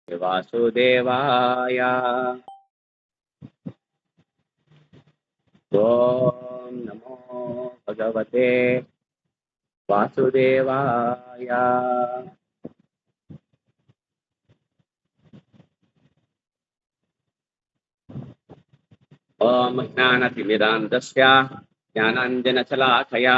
वासुदेवाय। ओम नमो भगवते वासुदेवाय। ओम ज्ञानतिमिरान्धस्य ज्ञानाञ्जनशलाकया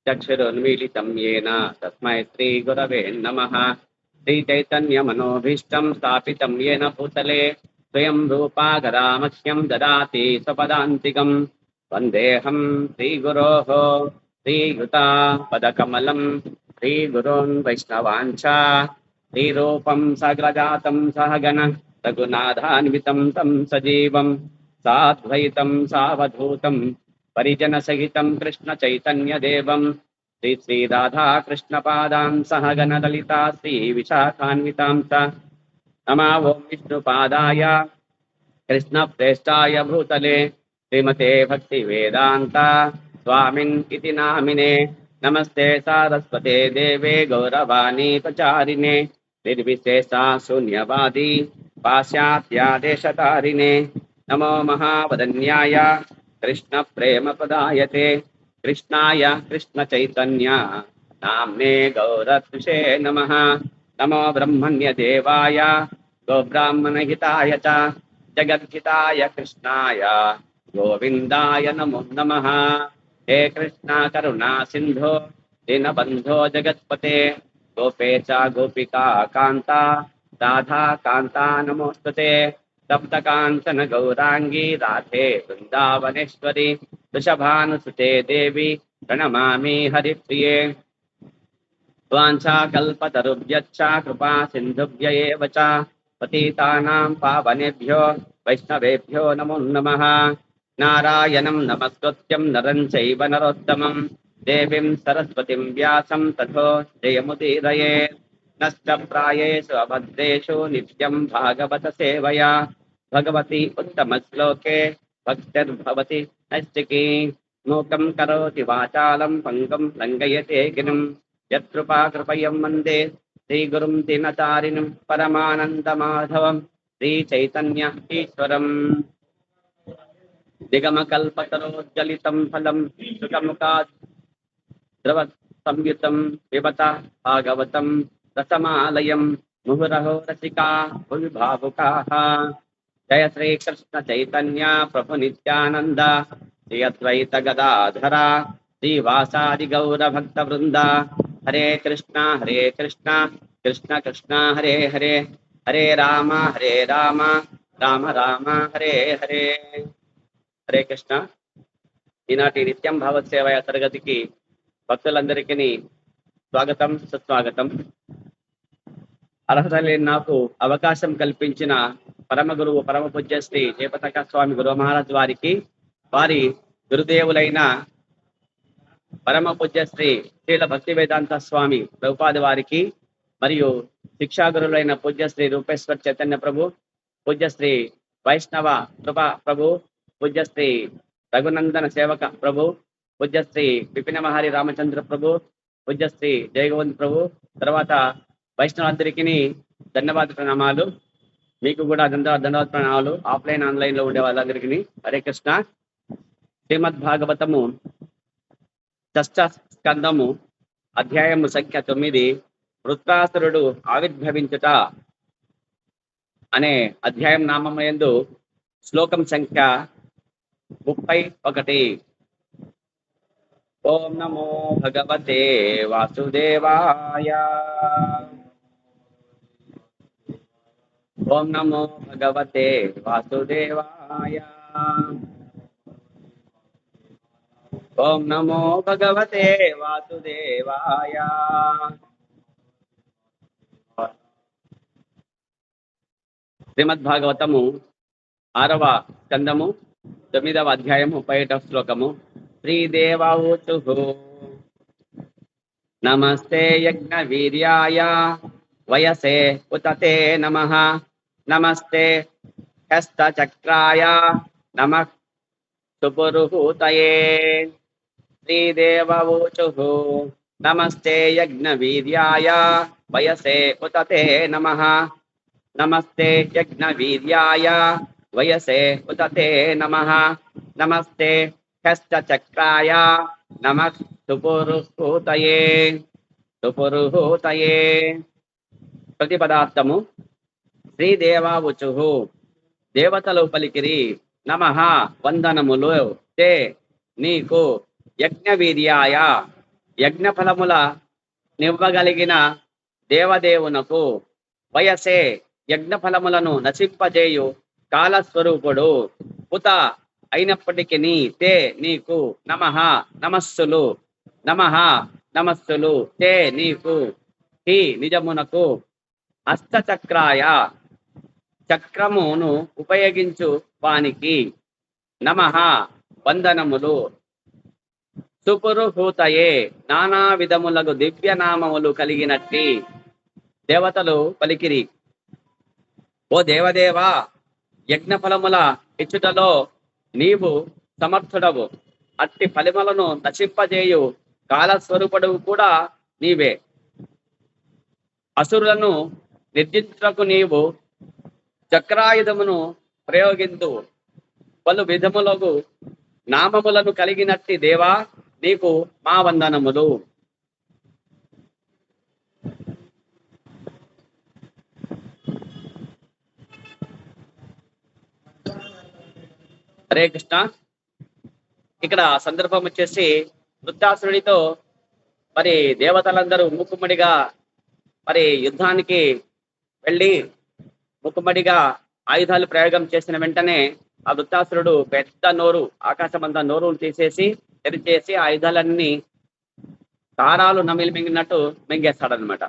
चक्षुरुन्मीलितं येन तस्मै श्रीगुरवे नमः। श्रीचैतन्यमनोभीष्टं स्थापितं येन भूतले स्वयं रूपा गदामह्यं ददाति स्वपदान्तिकं। वन्देऽहं श्रीगुरोः श्रीयुता पदकमलं श्रीगुरोन् वैष्णवाञ्च श्रीरूपं सग्रजातं सहगण रघुनाथान्वितं तं सजीवम् साद्वैतं सावधूतं परिजनसहितं कृष्णचैतन्यदेवं श्री श्रीराधा कृष्णपादान् सहगण ललिता श्रीविशाखान्वितां च नमः। ॐ विष्णुपादाय कृष्णप्रेष्ठाय भूतले श्रीमते भक्तिवेदान्त स्वामिन् इति नामिने। नमस्ते सारस्वते देवे गौरवाणी प्रचारिणे निर्विशेषा शून्यवादी पाश्चात्यादेशतारिणे। नमो महावदन्याय कृष्णप्रेमपदायते कृष्णाय कृष्णचैतन्य नाम्ने गौरत्विषे नमः। नमो ब्रह्मण्यदेवाय गोब्राह्मणहिताय च जगद्धिताय कृष्णाय गोविन्दाय नमो नमः। हे कृष्णा करुणा सिन्धो दीनबन्धो जगत्पते गोपेश गोपिका कान्ता राधा कान्ता नमोस्तुते। सप्तकाञ्चन गौराङ्गी राधे वृन्दावनेश्वरी वृषभानुसुते देवी प्रणमामि हरिप्रिये। वाञ्छाकल्पतरुभ्यश्च कृपा सिन्धुभ्य एव च पतितानां पावनेभ्यो वैष्णवेभ्यो नमो नमः। नारायणं नमस्कृत्यं नरं चैव नरोत्तमं देवीं सरस्वतीं व्यासं ततो जयमुदीरये। नष्टप्रायेषु अभद्रेषु नित्यं भागवत सेवया भगवती उत्तमश्लोके भक्तिर्भवति नैष्टिकी। मूकं करोति वाचालं पङ्गुं लङ्घयते गिरिं यत्कृपाकृपयं वन्दे श्रीगुरुं दीनतारिणं परमानन्दमाधवं श्रीचैतन्य ईश्वरम्। निगमकल्पतरोज्ज्वलितं फलं सुखमुखात् द्रवसंयुतं पिबत भागवतं रसमालयं मुहुरहो रसिका भुवि भावुकाः। जय श्रीकृष्ण चैतन्य प्रभु नित्यानन्द श्री अद्वैत गदाधरा श्रीवासादि गौरभक्तवृन्द। हरे कृष्णा कृष्ण कृष्ण हरे हरे हरे राम राम राम हरे हरे। హరే కృష్ణ. ఈనాటి నిత్యం భాగవత్ సేవ తరగతికి భక్తులందరికీ స్వాగతం సుస్వాగతం. అర్హత లేని నాకు అవకాశం కల్పించిన పరమ గురువు పరమ పూజ్య శ్రీ జయపతాక స్వామి గురు మహారాజ్ వారికి, వారి గురుదేవులైన పరమ పూజ్య శ్రీ శ్రీల భక్తి వేదాంత స్వామి ప్రభుపాద వారికి, మరియు శిక్షా గురువులైన పూజ్య శ్రీ రూపేశ్వర్ చైతన్య ప్రభు, పూజ్య శ్రీ వైష్ణవ కృప ప్రభు, పూజ్య శ్రీ రఘునందన సేవక ప్రభు, పూజ్య శ్రీ విపిన మహారి రామచంద్ర ప్రభు, పూజ్య శ్రీ జయగోవింద్ ప్రభు, తర్వాత వైష్ణవులందరికీ ధన్యవాద ప్రణామాలు. మీకు కూడా ధన్యవాద ప్రణామాలు. ఆఫ్లైన్ ఆన్లైన్ లో ఉండే వాళ్ళందరికీ హరే కృష్ణ. శ్రీమద్ భాగవతము షష్ఠ స్కందము అధ్యాయము సంఖ్య 9 వృత్రాసురుడు ఆవిర్భవించుట అనే అధ్యాయం నామయందు శ్లోకం సంఖ్య 31. ఓం నమో భగవతే వాసుదేవాయ. ఓం నమో భగవతే వాసుదేవాయ. ఓం నమో భగవతే వాసుదేవాయ. శ్రీమద్భాగవతము 6వ స్కందము 9వ అధ్యాయము 31వ శ్లోకము. శ్రీదేవాఊచుః నమస్తే యజ్ఞవీర్యాయ వయసే ఉతతే నమః. నమస్తే హస్తచక్రాయ నమః సుపురుహూతయే. శ్రీదేవాఊచుః నమస్తే యజ్ఞవీర్యాయ వయసే ఉతతే నమః. నమస్తే యజ్ఞవీర్యాయ వయసే ఉదతే నమః నమస్తే హస్తచక్రాయ నమః సుపురుహూతయే సుపురుహూతయే. ప్రతిపదార్థము. శ్రీదేవావుచు దేవతలు పలికిరి, నమః వందనములు తే నీకు, యజ్ఞవీర్యాయ యజ్ఞఫలముల నివ్వగలిగిన దేవదేవునకు, వయసే యజ్ఞఫలములను నశింపజేయు కాలస్వరూపుడు, ఉత అయినప్పటికీ తే నీకు, నమః నమస్సులు, నమః నమస్సులు తే నీకు, హి నిజమునకు, హస్తచక్రాయ చక్రమును ఉపయోగించు వానికి, నమః వందనములు. సుపురుహూతయే నానా విధములకు దివ్యనామములు కలిగినట్టి దేవతలు పలికిరి, ఓ దేవదేవా యజ్ఞఫలముల ఇచ్చుటలో నీవు సమర్థుడవు, అట్టి ఫలిమలను నశింపజేయు కాలస్వరూపుడు కూడా నీవే. అసురులను నిర్జించుటకు నీవు చక్రాయుధమును ప్రయోగించు పలు విధములకు నామములను కలిగినట్టి దేవా నీకు మా వందనములు. హరే కృష్ణ. ఇక్కడ సందర్భం వచ్చేసి వృత్తాసురుడితో మరి దేవతలందరూ మూకుమ్మడిగా మరి యుద్ధానికి వెళ్ళి మూకుమ్మడిగా ఆయుధాలు ప్రయోగం చేసిన వెంటనే ఆ వృత్తాసురుడు పెద్ద నోరు, ఆకాశమంతా నోరు తీసేసి తెరిచేసి ఆయుధాలన్నీ కారాలు నమిలి మింగినట్టు మింగేస్తాడనమాట.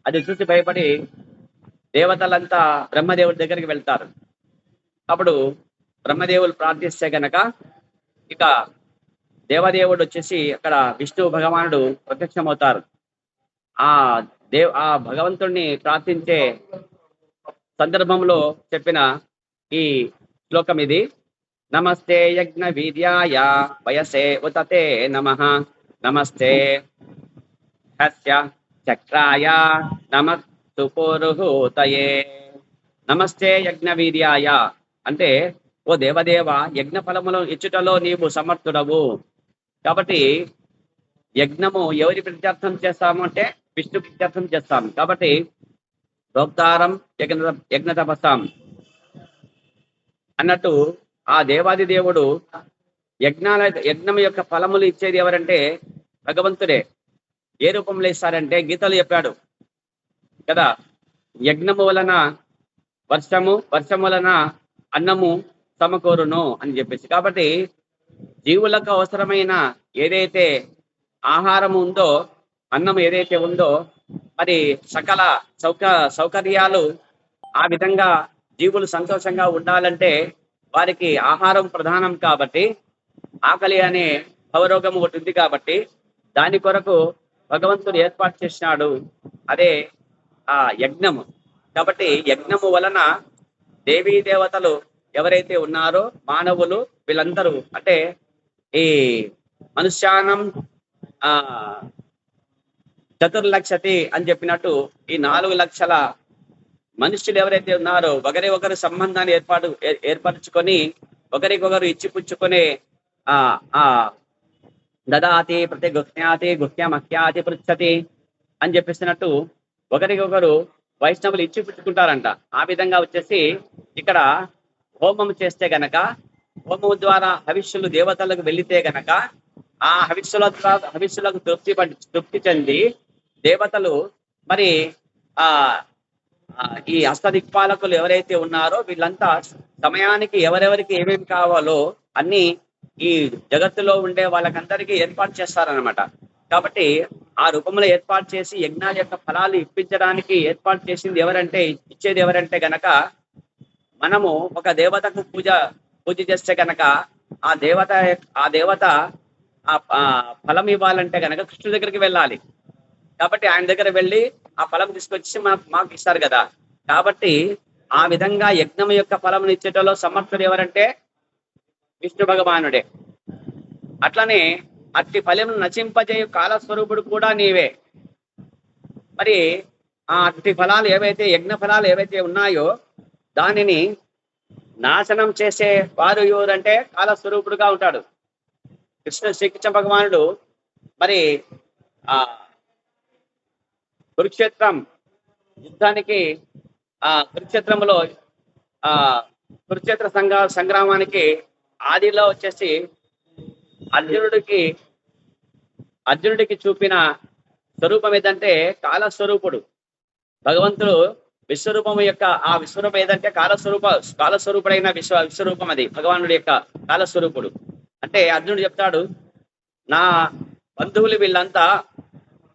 అది చూసి భయపడి దేవతలంతా బ్రహ్మదేవుడి దగ్గరికి వెళ్తారు. అప్పుడు బ్రహ్మదేవులు ప్రార్థిస్తే గనక ఇక దేవదేవుడు వచ్చేసి అక్కడ విష్ణు భగవానుడు ప్రత్యక్షమవుతారు. ఆ భగవంతుడిని ప్రార్థించే సందర్భంలో చెప్పిన ఈ శ్లోకం ఇది. నమస్తే యజ్ఞ వీర్యాయ వయసే ఉతతే నమః నమస్తే హస్య చక్రాయ నమః సుపురుహూతయే. నమస్తే యజ్ఞ వీర్యాయ అంటే ఓ దేవదేవ యజ్ఞ ఫలములను ఇచ్చుటలో నీవు సమర్థుడవు. కాబట్టి యజ్ఞము ఎవరి ప్రత్యర్థం చేస్తాము అంటే విష్ణు ప్రత్యర్థం చేస్తాం. కాబట్టి భోక్తారం యజ్ఞ తపస్సాం అన్నట్టు ఆ దేవాది దేవుడు యజ్ఞం యొక్క ఫలములు ఇచ్చేది ఎవరంటే భగవంతుడే. ఏ రూపంలో ఇస్తారంటే గీతలు చెప్పాడు కదా, యజ్ఞము వలన వర్షము, వర్షం వలన అన్నము సమకూరును అని చెప్పేసి. కాబట్టి జీవులకు అవసరమైన ఏదైతే ఆహారం ఉందో, అన్నం ఏదైతే ఉందో, మరి సకల సౌకర్యాలు ఆ విధంగా జీవులు సంతోషంగా ఉండాలంటే వారికి ఆహారం ప్రధానం. కాబట్టి ఆకలి అనే భవరోగం ఒకటి ఉంది కాబట్టి దాని కొరకు భగవంతుడు ఏర్పాటు చేసినాడు, అదే ఆ యజ్ఞము. కాబట్టి యజ్ఞము వలన దేవీ దేవతలు ఎవరైతే ఉన్నారో మానవులు వీళ్ళందరూ అంటే ఈ మనుష్యానం చతుర్లక్షతి అని చెప్పినట్టు ఈ 4 లక్షల మనుష్యులు ఎవరైతే ఉన్నారో ఒకరి సంబంధాన్ని ఏర్పరచుకొని ఒకరికొకరు ఇచ్చిపుచ్చుకునే దదాతి ప్రతి గుహ్యాతి గుహ్యమహ్యాతి పృచ్చతి అని చెప్పిస్తున్నట్టు ఒకరికొకరు వైష్ణవులు ఇచ్చిపుచ్చుకుంటారంట. ఆ విధంగా వచ్చేసి ఇక్కడ హోమం చేస్తే గనక, హోమం ద్వారా హవిష్యులు దేవతలకు వెళితే గనక ఆ హవిష్యులకు తృప్తి చెంది దేవతలు మరి ఈ అష్టదిక్పాలకులు ఎవరైతే ఉన్నారో వీళ్ళంతా సమయానికి ఎవరెవరికి ఏమేమి కావాలో అన్ని ఈ జగత్తులో ఉండే వాళ్ళకందరికీ ఏర్పాటు చేస్తారనమాట. కాబట్టి ఆ రూపంలో ఏర్పాటు చేసి యజ్ఞాల యొక్క ఫలాలు ఇప్పించడానికి ఏర్పాటు చేసింది ఎవరంటే, ఇచ్చేది ఎవరంటే గనక మనము ఒక దేవతకు పూజ చేస్తే గనక ఆ దేవత ఆ ఫలం ఇవ్వాలంటే గనక కృష్ణుడి దగ్గరికి వెళ్ళాలి. కాబట్టి ఆయన దగ్గర వెళ్ళి ఆ ఫలం తీసుకొచ్చి మాకు ఇస్తారు కదా. కాబట్టి ఆ విధంగా యజ్ఞం యొక్క ఫలం ఇచ్చేటలో సమర్థుడు ఎవరంటే విష్ణు భగవానుడే. అట్లనే అట్టి ఫలం నశింపజేయు కాలస్వరూపుడు కూడా నీవే. మరి ఆ అట్టి ఫలాలు ఏవైతే యజ్ఞ ఫలాలు ఏవైతే ఉన్నాయో దానిని నాశనం చేసే వారు ఎవరంటే కాలస్వరూపుడుగా ఉంటాడు శ్రీకృష్ణ భగవానుడు. మరి ఆ కురుక్షేత్రం యుద్ధానికి కురుక్షేత్రంలో ఆ కురుక్షేత్ర సంగ్రామానికి ఆదిలో వచ్చేసి అర్జునుడికి చూపిన స్వరూపం ఏదంటే కాలస్వరూపుడు. భగవంతుడు విశ్వరూపం యొక్క ఆ విశ్వరూపం ఏదంటే కాలస్వరూపుడైన విశ్వరూపం అది భగవానుడి యొక్క కాలస్వరూపుడు. అంటే అర్జునుడు చెప్తాడు, నా బంధువులు వీళ్ళంతా,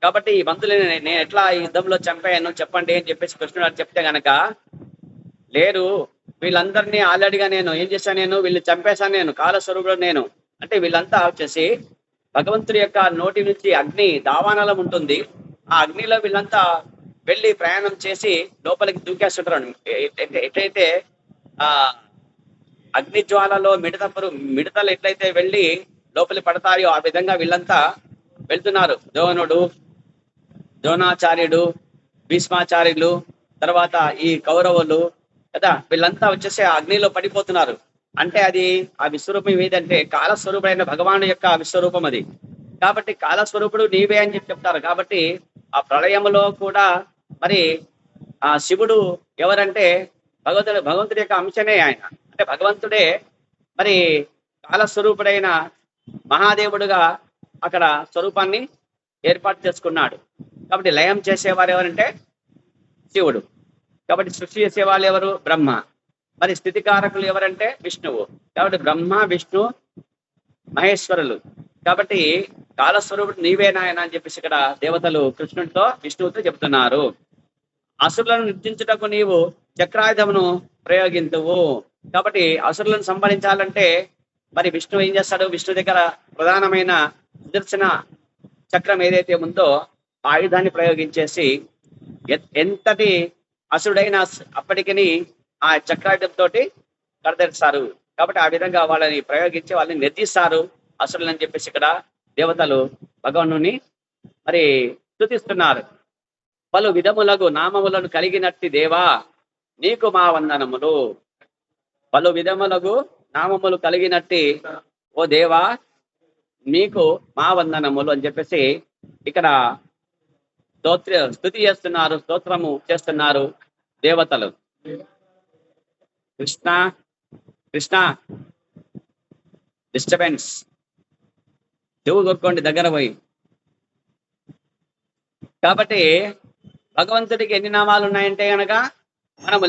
కాబట్టి ఈ బంధువులని నేను ఎట్లా ఈ యుద్ధంలో చంపాను చెప్పండి అని చెప్పేసి కృష్ణుడు చెప్తే గనక, లేరు వీళ్ళందరినీ ఆల్రెడీగా నేను ఏం చేశాను, నేను వీళ్ళు చంపేశాను, నేను కాలస్వరూపుడు నేను. అంటే వీళ్ళంతా వచ్చేసి భగవంతుడి యొక్క నోటి నుంచి అగ్ని దావానలం ఉంటుంది, ఆ అగ్నిలో వీళ్ళంతా వెళ్ళి ప్రయాణం చేసి లోపలికి దూకేస్తుంటారు. ఎట్లయితే ఆ అగ్ని జ్వాలలో మిడతలు ఎట్లయితే వెళ్ళి లోపలి పడతాయో ఆ విధంగా వీళ్ళంతా వెళ్తున్నారు. ద్రోణాచార్యుడు, భీష్మాచార్యులు, తర్వాత ఈ కౌరవులు కదా, వీళ్ళంతా వచ్చేసి ఆ అగ్నిలో పడిపోతున్నారు. అంటే అది ఆ విశ్వరూపం ఏదంటే కాలస్వరూపుడైన భగవాను యొక్క విశ్వరూపం అది. కాబట్టి కాలస్వరూపుడు నీవే అని చెప్తారు. కాబట్టి ఆ ప్రళయంలో కూడా మరి ఆ శివుడు ఎవరంటే భగవంతుడి యొక్క అంశనే ఆయన. అంటే భగవంతుడే మరి కాలస్వరూపుడైన మహాదేవుడుగా అక్కడ స్వరూపాన్ని ఏర్పాటు చేసుకున్నాడు. కాబట్టి లయం చేసేవారు ఎవరంటే శివుడు. కాబట్టి సృష్టి చేసేవాళ్ళు ఎవరు? బ్రహ్మ. మరి స్థితికారకులు ఎవరంటే విష్ణువు. కాబట్టి బ్రహ్మ, విష్ణు, మహేశ్వరులు. కాబట్టి కాలస్వరూపుడు నీవే నాయన అని చెప్పేసి ఇక్కడ దేవతలు కృష్ణుడితో విష్ణువుతో చెప్తున్నారు. అసురులను నిర్జించుటకు నీవు చక్రాయుధమును ప్రయోగింతువు. కాబట్టి అసురులను సంహరించాలంటే మరి విష్ణువు ఏం చేస్తాడు? విష్ణు దగ్గర ప్రధానమైన సుదర్శన చక్రం ఏదైతే ఉందో ఆ ఆయుధాన్ని ప్రయోగించేసి ఎంతటి అసురుడైన అప్పటికి ఆ చక్రాయుధంతో కడదెరుస్తారు. కాబట్టి ఆ విధంగా వాళ్ళని ప్రయోగించి వాళ్ళని నిర్దిస్తారు అసురులు అని చెప్పేసి ఇక్కడ దేవతలు భగవానుని మరి స్తుతిస్తున్నారు. పలు విధములకు నామములను కలిగినట్టి దేవా నీకు మా వందనములు. పలు విధములకు నామములు కలిగినట్టి ఓ దేవా నీకు మా వందనములు అని చెప్పేసి ఇక్కడ స్తుతి చేస్తున్నారు, స్తోత్రము చేస్తున్నారు దేవతలు. కృష్ణ కృష్ణ డిస్టర్బెన్స్, చెవు కొట్టుకోండి దగ్గర పోయి. కాబట్టి భగవంతుడికి ఎన్ని నామాలు ఉన్నాయంటే గనక మనము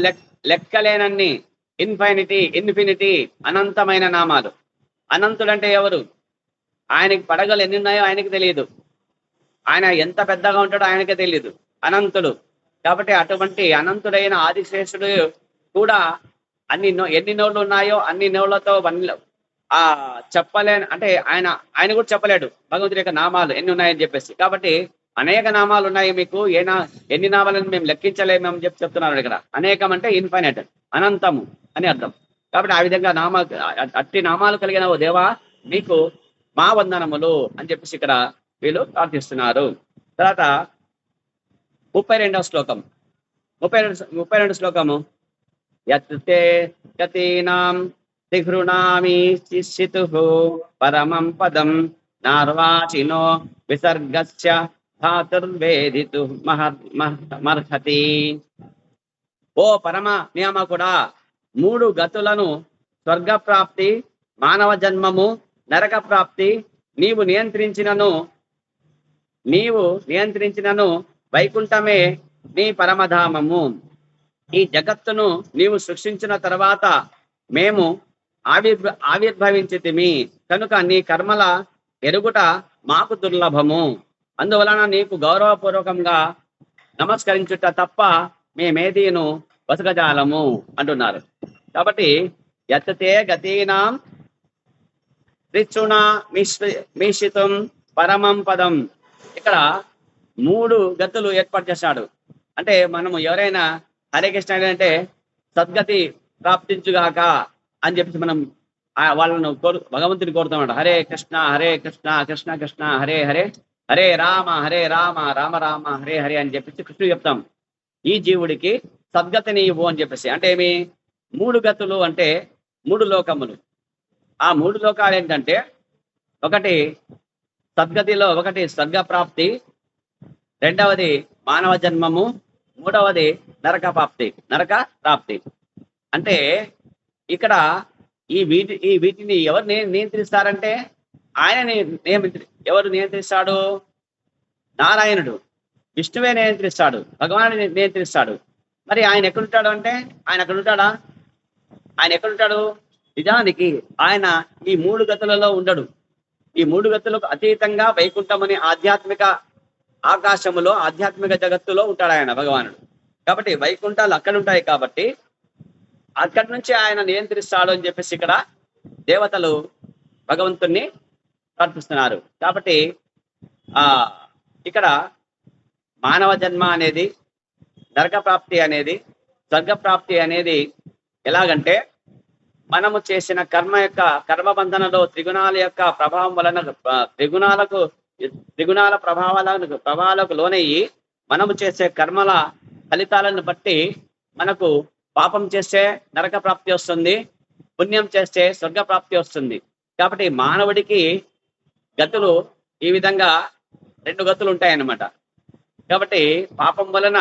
లెక్కలేనన్ని ఇన్ఫినిటీ అనంతమైన నామాలు. అనంతుడంటే ఎవరు? ఆయనకి పడగలు ఎన్ని ఉన్నాయో ఆయనకి తెలియదు, ఆయన ఎంత పెద్దగా ఉంటాడో ఆయనకే తెలియదు, అనంతుడు. కాబట్టి అటువంటి అనంతుడైన ఆదిశేషుడు కూడా ఎన్ని నోళ్ళు ఉన్నాయో అన్ని నోళ్లతో చెప్పలేను, అంటే ఆయన కూడా చెప్పలేడు భగవంతుడి యొక్క నామాలు ఎన్ని ఉన్నాయని చెప్పేసి. కాబట్టి అనేక నామాలు ఉన్నాయి మీకు, ఎన్ని నామాలను మేము లెక్కించలేమని చెప్తున్నారు ఇక్కడ. అనేకం అంటే ఇన్ఫైనైట్, అనంతము అని అర్థం. కాబట్టి ఆ విధంగా అట్టి నామాలు కలిగిన ఓ దేవా నీకు మా వందనములు అని చెప్పేసి ఇక్కడ వీళ్ళు ప్రార్థిస్తున్నారు. తర్వాత 32వ శ్లోకం, 32 శ్లోకము. యత్తే గతీనాం తిహృణామి శిశితుః పరమం పదం నార్వాచినో విసర్గస్య ధాతుర్వేదితు మర్హతి. ఓ పరమ నియామకుడా, 3 గతులను స్వర్గప్రాప్తి, మానవ జన్మము, నరక ప్రాప్తి నీవు నియంత్రించినను వైకుంఠమే నీ పరమధామము. ఈ జగత్తును నీవు సృష్టించిన తర్వాత మేము ఆవిర్భవించితిమి కనుక నీ కర్మల ఎరుగుట మాకు దుర్లభము. అందువలన నీకు గౌరవపూర్వకంగా నమస్కరించుట తప్ప మేమేదీను బతకజాలము అంటున్నారు. కాబట్టి యత్తే గతీనాం త్రిచుణ మీషితం పరమం పదం. ఇక్కడ 3 గతులు ఏర్పాటు చేశాడు. అంటే మనము ఎవరైనా హరే కృష్ణ అంటే సద్గతి ప్రాప్తించుగాక అని చెప్పేసి మనం వాళ్ళను భగవంతుని కోరుతామట. హరే కృష్ణ కృష్ణ కృష్ణ హరే హరే, హరే రామ రామ రామ హరే హరే అని చెప్పేసి కృష్ణుడు చెప్తాం. ఈ జీవుడికి సద్గతిని ఇవ్వు అని చెప్పేసి. అంటే ఏమి? 3 గతులు అంటే 3 లోకములు. ఆ 3 లోకాలు ఏంటంటే, ఒకటి సద్గతిలో ఒకటి స్వర్గ ప్రాప్తి, రెండవది మానవ జన్మము, మూడవది నరక ప్రాప్తి. అంటే ఇక్కడ ఈ వీటిని ఎవరు నియంత్రిస్తారంటే ఆయన ఎవరు నియంత్రిస్తాడు? నారాయణుడు, విష్ణువే నియంత్రిస్తాడు, భగవానుడు నియంత్రిస్తాడు. మరి ఆయన ఎక్కడుంటాడు అంటే, ఆయన అక్కడ ఉంటాడా? ఆయన ఎక్కడుంటాడు? నిజానికి ఆయన ఈ 3 గతులలో ఉండడు. ఈ 3 గతులకు అతీతంగా వైకుంఠం అనే ఆధ్యాత్మిక ఆకాశములో, ఆధ్యాత్మిక జగత్తులో ఉంటాడు ఆయన భగవానుడు. కాబట్టి వైకుంఠాలు అక్కడ ఉంటాయి కాబట్టి అక్కడి నుంచి ఆయన నియంత్రిస్తాడు అని చెప్పేసి ఇక్కడ దేవతలు భగవంతుణ్ణి ప్రార్థిస్తున్నారు. కాబట్టి ఇక్కడ మానవ జన్మ అనేది, నరక ప్రాప్తి అనేది, స్వర్గ ప్రాప్తి అనేది ఎలాగంటే, మనము చేసిన కర్మ బంధనలో త్రిగుణాల యొక్క ప్రభావం వలన త్రిగుణాల ప్రభావాలకు లోనయ్యి మనము చేసే కర్మల ఫలితాలను బట్టి మనకు పాపం చేస్తే నరక ప్రాప్తి వస్తుంది, పుణ్యం చేస్తే స్వర్గ ప్రాప్తి వస్తుంది. కాబట్టి మానవుడికి గతులు ఈ విధంగా 2 గతులు ఉంటాయన్నమాట. కాబట్టి పాపం వలన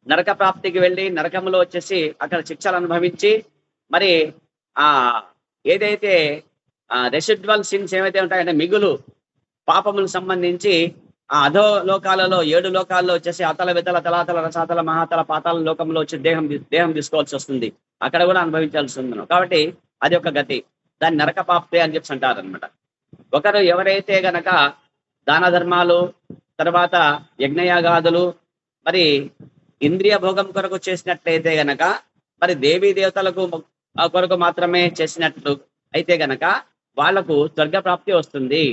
నరక ప్రాప్తికి వెళ్ళి నరకంలో వచ్చేసి అక్కడ శిక్షలు అనుభవించి, మరి ఏదైతే రెసిడ్యువల్ సిన్స్ ఏవైతే ఉంటాయంటే మిగులు పాపములకు సంబంధించి అధో లోకాలలో 7 లోకాల్లో వచ్చేసి అతల వితల తలాతల రసాతల మహాతల పాతాల లోకంలో వచ్చి దేహం తీసుకోవాల్సి వస్తుంది. అక్కడ కూడా అనుభవించాల్సి ఉంది. కాబట్టి అది ఒక గతి, దాన్ని నరక ప్రాప్తి అని చెప్పి అంటారు అనమాట. ఒకరు ఎవరైతే గనక దాన ధర్మాలు, తర్వాత యజ్ఞయాగాదులు, మరి ఇంద్రియ భోగం కొరకు చేసినట్లయితే గనక, మరి దేవీ దేవతలకు కొరకు మాత్రమే చేసినట్లు అయితే గనక వాళ్లకు స్వర్గ ప్రాప్తి వస్తుంది.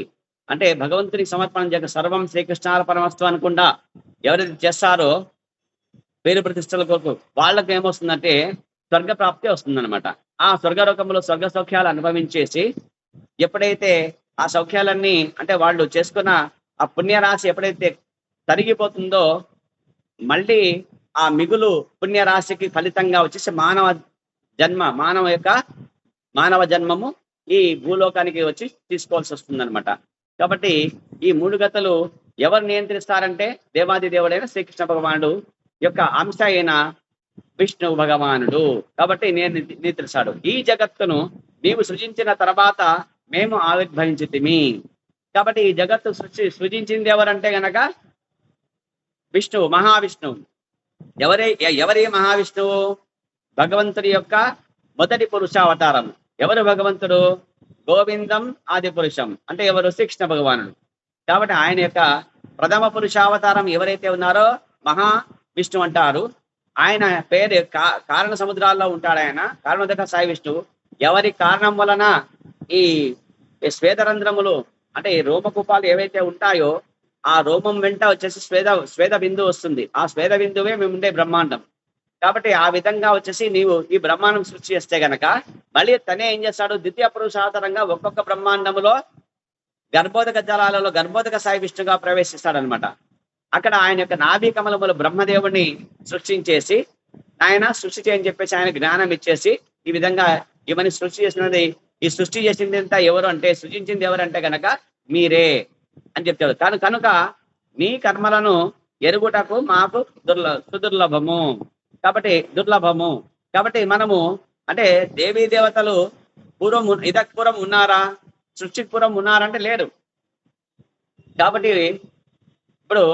అంటే భగవంతునికి సమర్పణ సర్వం శ్రీకృష్ణాల పరమస్తు అనుకుండా ఎవరైతే చేస్తారో పేరు ప్రతిష్టల కొరకు వాళ్ళకు ఏమొస్తుందంటే స్వర్గ ప్రాప్తి వస్తుందన్నమాట. ఆ స్వర్గలోకంలో స్వర్గ సౌఖ్యాలు అనుభవించేసి ఎప్పుడైతే ఆ సౌఖ్యాలన్నీ అంటే వాళ్ళు చేసుకున్న ఆ పుణ్యరాశి ఎప్పుడైతే తరిగిపోతుందో, మళ్ళీ ఆ మిగులు పుణ్యరాశికి ఫలితంగా వచ్చేసి మానవ జన్మము ఈ భూలోకానికి వచ్చి తీసుకోవాల్సి వస్తుందన్నమాట. కాబట్టి ఈ 3 గతులు ఎవరు నియంత్రిస్తారంటే దేవాది దేవుడైన శ్రీకృష్ణ భగవానుడు యొక్క అంశ అయిన విష్ణు భగవానుడు. కాబట్టి నేను నియంత్రిస్తాడు. ఈ జగత్తును నీవు సృజించిన తర్వాత మేము ఆవిర్భవించితిమి. కాబట్టి ఈ జగత్తు సృజించింది ఎవరంటే గనక విష్ణువు, మహావిష్ణువు. ఎవరి మహావిష్ణువు? భగవంతుడి యొక్క మొదటి పురుషావతారం. ఎవరు భగవంతుడు? గోవిందం ఆది పురుషం. అంటే ఎవరు? శ్రీకృష్ణ భగవానుడు. కాబట్టి ఆయన యొక్క ప్రథమ పురుషావతారం ఎవరైతే ఉన్నారో మహావిష్ణు అంటారు. ఆయన పేరు కారణ సముద్రాల్లో ఉంటాడు. ఆయన కారణోదక సాయి విష్ణువు. ఎవరి కారణం వలన ఈ స్వేదరంధ్రములు అంటే ఈ రోమకూపాలు ఏవైతే ఉంటాయో ఆ రోమం వెంట వచ్చేసి స్వేద బిందువు వస్తుంది. ఆ స్వేద బిందువే మేము ఉండే బ్రహ్మాండం. కాబట్టి ఆ విధంగా వచ్చేసి నీవు ఈ బ్రహ్మాండం సృష్టి చేస్తే గనక మళ్ళీ తనే ఏం చేస్తాడు? ద్వితీయ పురుషావతారంగా ఒక్కొక్క బ్రహ్మాండములో గర్భోదక జలాలలో గర్భోదక సాయి విష్ణుగా ప్రవేశిస్తాడనమాట. అక్కడ ఆయన యొక్క నాభి కమలములు బ్రహ్మదేవుడిని సృష్టించేసి ఆయన సృష్టి చేయని చెప్పేసి ఆయన జ్ఞానం ఇచ్చేసి ఈ విధంగా ఇవన్నీ సృష్టి చేసినది. ఈ సృష్టి చేసింది అంతా ఎవరు అంటే, సృజించింది ఎవరంటే గనక మీరే అని చెప్తాడు. కనుక మీ కర్మలను ఎరుగుటకు మాకు సుదుర్లభము. కాబట్టి దుర్లభము. కాబట్టి మనము అంటే దేవీ దేవతలు ఇదక్ పూర్వం ఉన్నారా? సృష్టికి పూర్వం ఉన్నారంటే లేరు. కాబట్టి ఇప్పుడు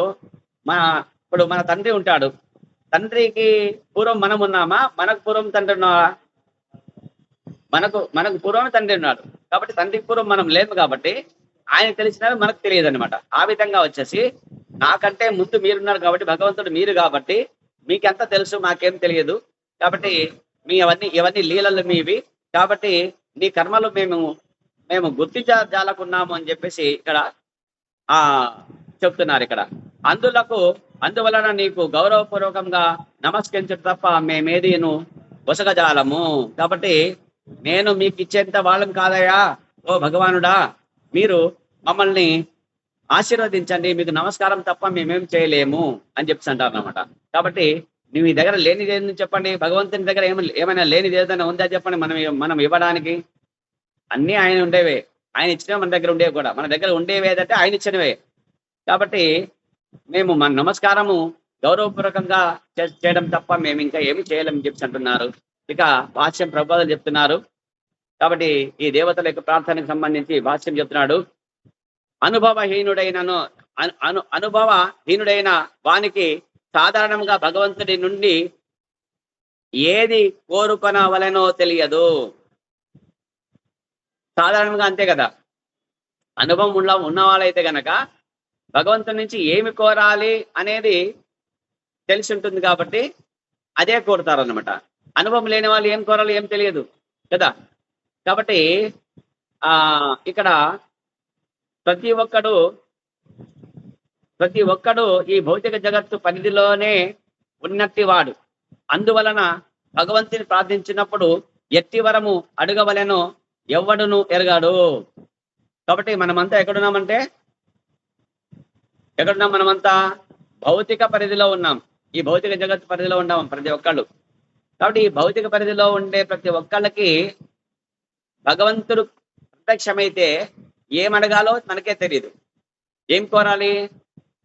మన తండ్రి ఉంటాడు. తండ్రికి పూర్వం మనం ఉన్నామా? మనకు పూర్వం తండ్రి ఉన్నావా? మనకు పూర్వం తండ్రి ఉన్నాడు. కాబట్టి తండ్రికి పూర్వం మనం లేము. కాబట్టి ఆయన తెలిసినవి మనకు తెలియదు అనమాట. ఆ విధంగా వచ్చేసి నాకంటే ముందు మీరున్నారు కాబట్టి భగవంతుడు మీరు కాబట్టి మీకెంత తెలుసు, మాకేం తెలియదు. కాబట్టి ఇవన్నీ లీలలు మీవి. కాబట్టి నీ కర్మలు మేము గుర్తించజాలకున్నాము అని చెప్పేసి ఇక్కడ చెప్తున్నారు. ఇక్కడ అందువలన నీకు గౌరవపూర్వకంగా నమస్కరించడం తప్ప మేమేదీను వసగజాలము. కాబట్టి నేను మీకు ఇచ్చేంత వాళ్ళం కాదయా ఓ భగవానుడా. మీరు మమ్మల్ని ఆశీర్వదించండి, మీకు నమస్కారం తప్ప మేమేం చేయలేము అని చెప్పి అంటారు అనమాట. కాబట్టి నువ్వు మీ దగ్గర లేనిది ఏంది చెప్పండి, భగవంతుని దగ్గర ఏమైనా లేనిది ఏదైనా ఉందా చెప్పండి, మనం ఇవ్వడానికి. అన్నీ ఆయన ఉండేవే, ఆయన ఇచ్చినవి మన దగ్గర ఉండేవి కూడా, మన దగ్గర ఉండేవి ఏదంటే ఆయన ఇచ్చినవే. కాబట్టి మేము మన నమస్కారము గౌరవపూర్వకంగా చేయడం తప్ప మేము ఇంకా ఏమి చేయలేమని చెప్పి అంటున్నారు. ఇక భాష్యం ప్రభుపాదులు చెప్తున్నారు. కాబట్టి ఈ దేవతల యొక్క ప్రార్థనకు సంబంధించి భాష్యం చెప్తున్నాడు. అనుభవహీనుడైన వానికి సాధారణంగా భగవంతుడి నుండి ఏది కోరుకొనవలెనో తెలియదు. సాధారణంగా అంతే కదా, అనుభవం ఉన్న వాళ్ళైతే గనక భగవంతుడి నుంచి ఏమి కోరాలి అనేది తెలిసి ఉంటుంది కాబట్టి అదే కోరుతారు అన్నమాట. అనుభవం లేని వాళ్ళు ఏం కోరాలి ఏం తెలియదు కదా. కాబట్టి ఇక్కడ ప్రతి ఒక్కడు ఈ భౌతిక జగత్తు పరిధిలోనే ఉన్నట్టి వాడు. అందువలన భగవంతుని ప్రార్థించినప్పుడు ఎట్టి వరము అడగవలెనో ఎవ్వడును ఎరగాడు. కాబట్టి మనమంతా ఎక్కడున్నాం మనమంతా భౌతిక పరిధిలో ఉన్నాం, ఈ భౌతిక జగత్తు పరిధిలో ఉన్నాం ప్రతి ఒక్కళ్ళు. కాబట్టి ఈ భౌతిక పరిధిలో ఉండే ప్రతి ఒక్కళ్ళకి భగవంతుడు ప్రత్యక్షమైతే ఏమడగాలో మనకే తెలియదు, ఏం కోరాలి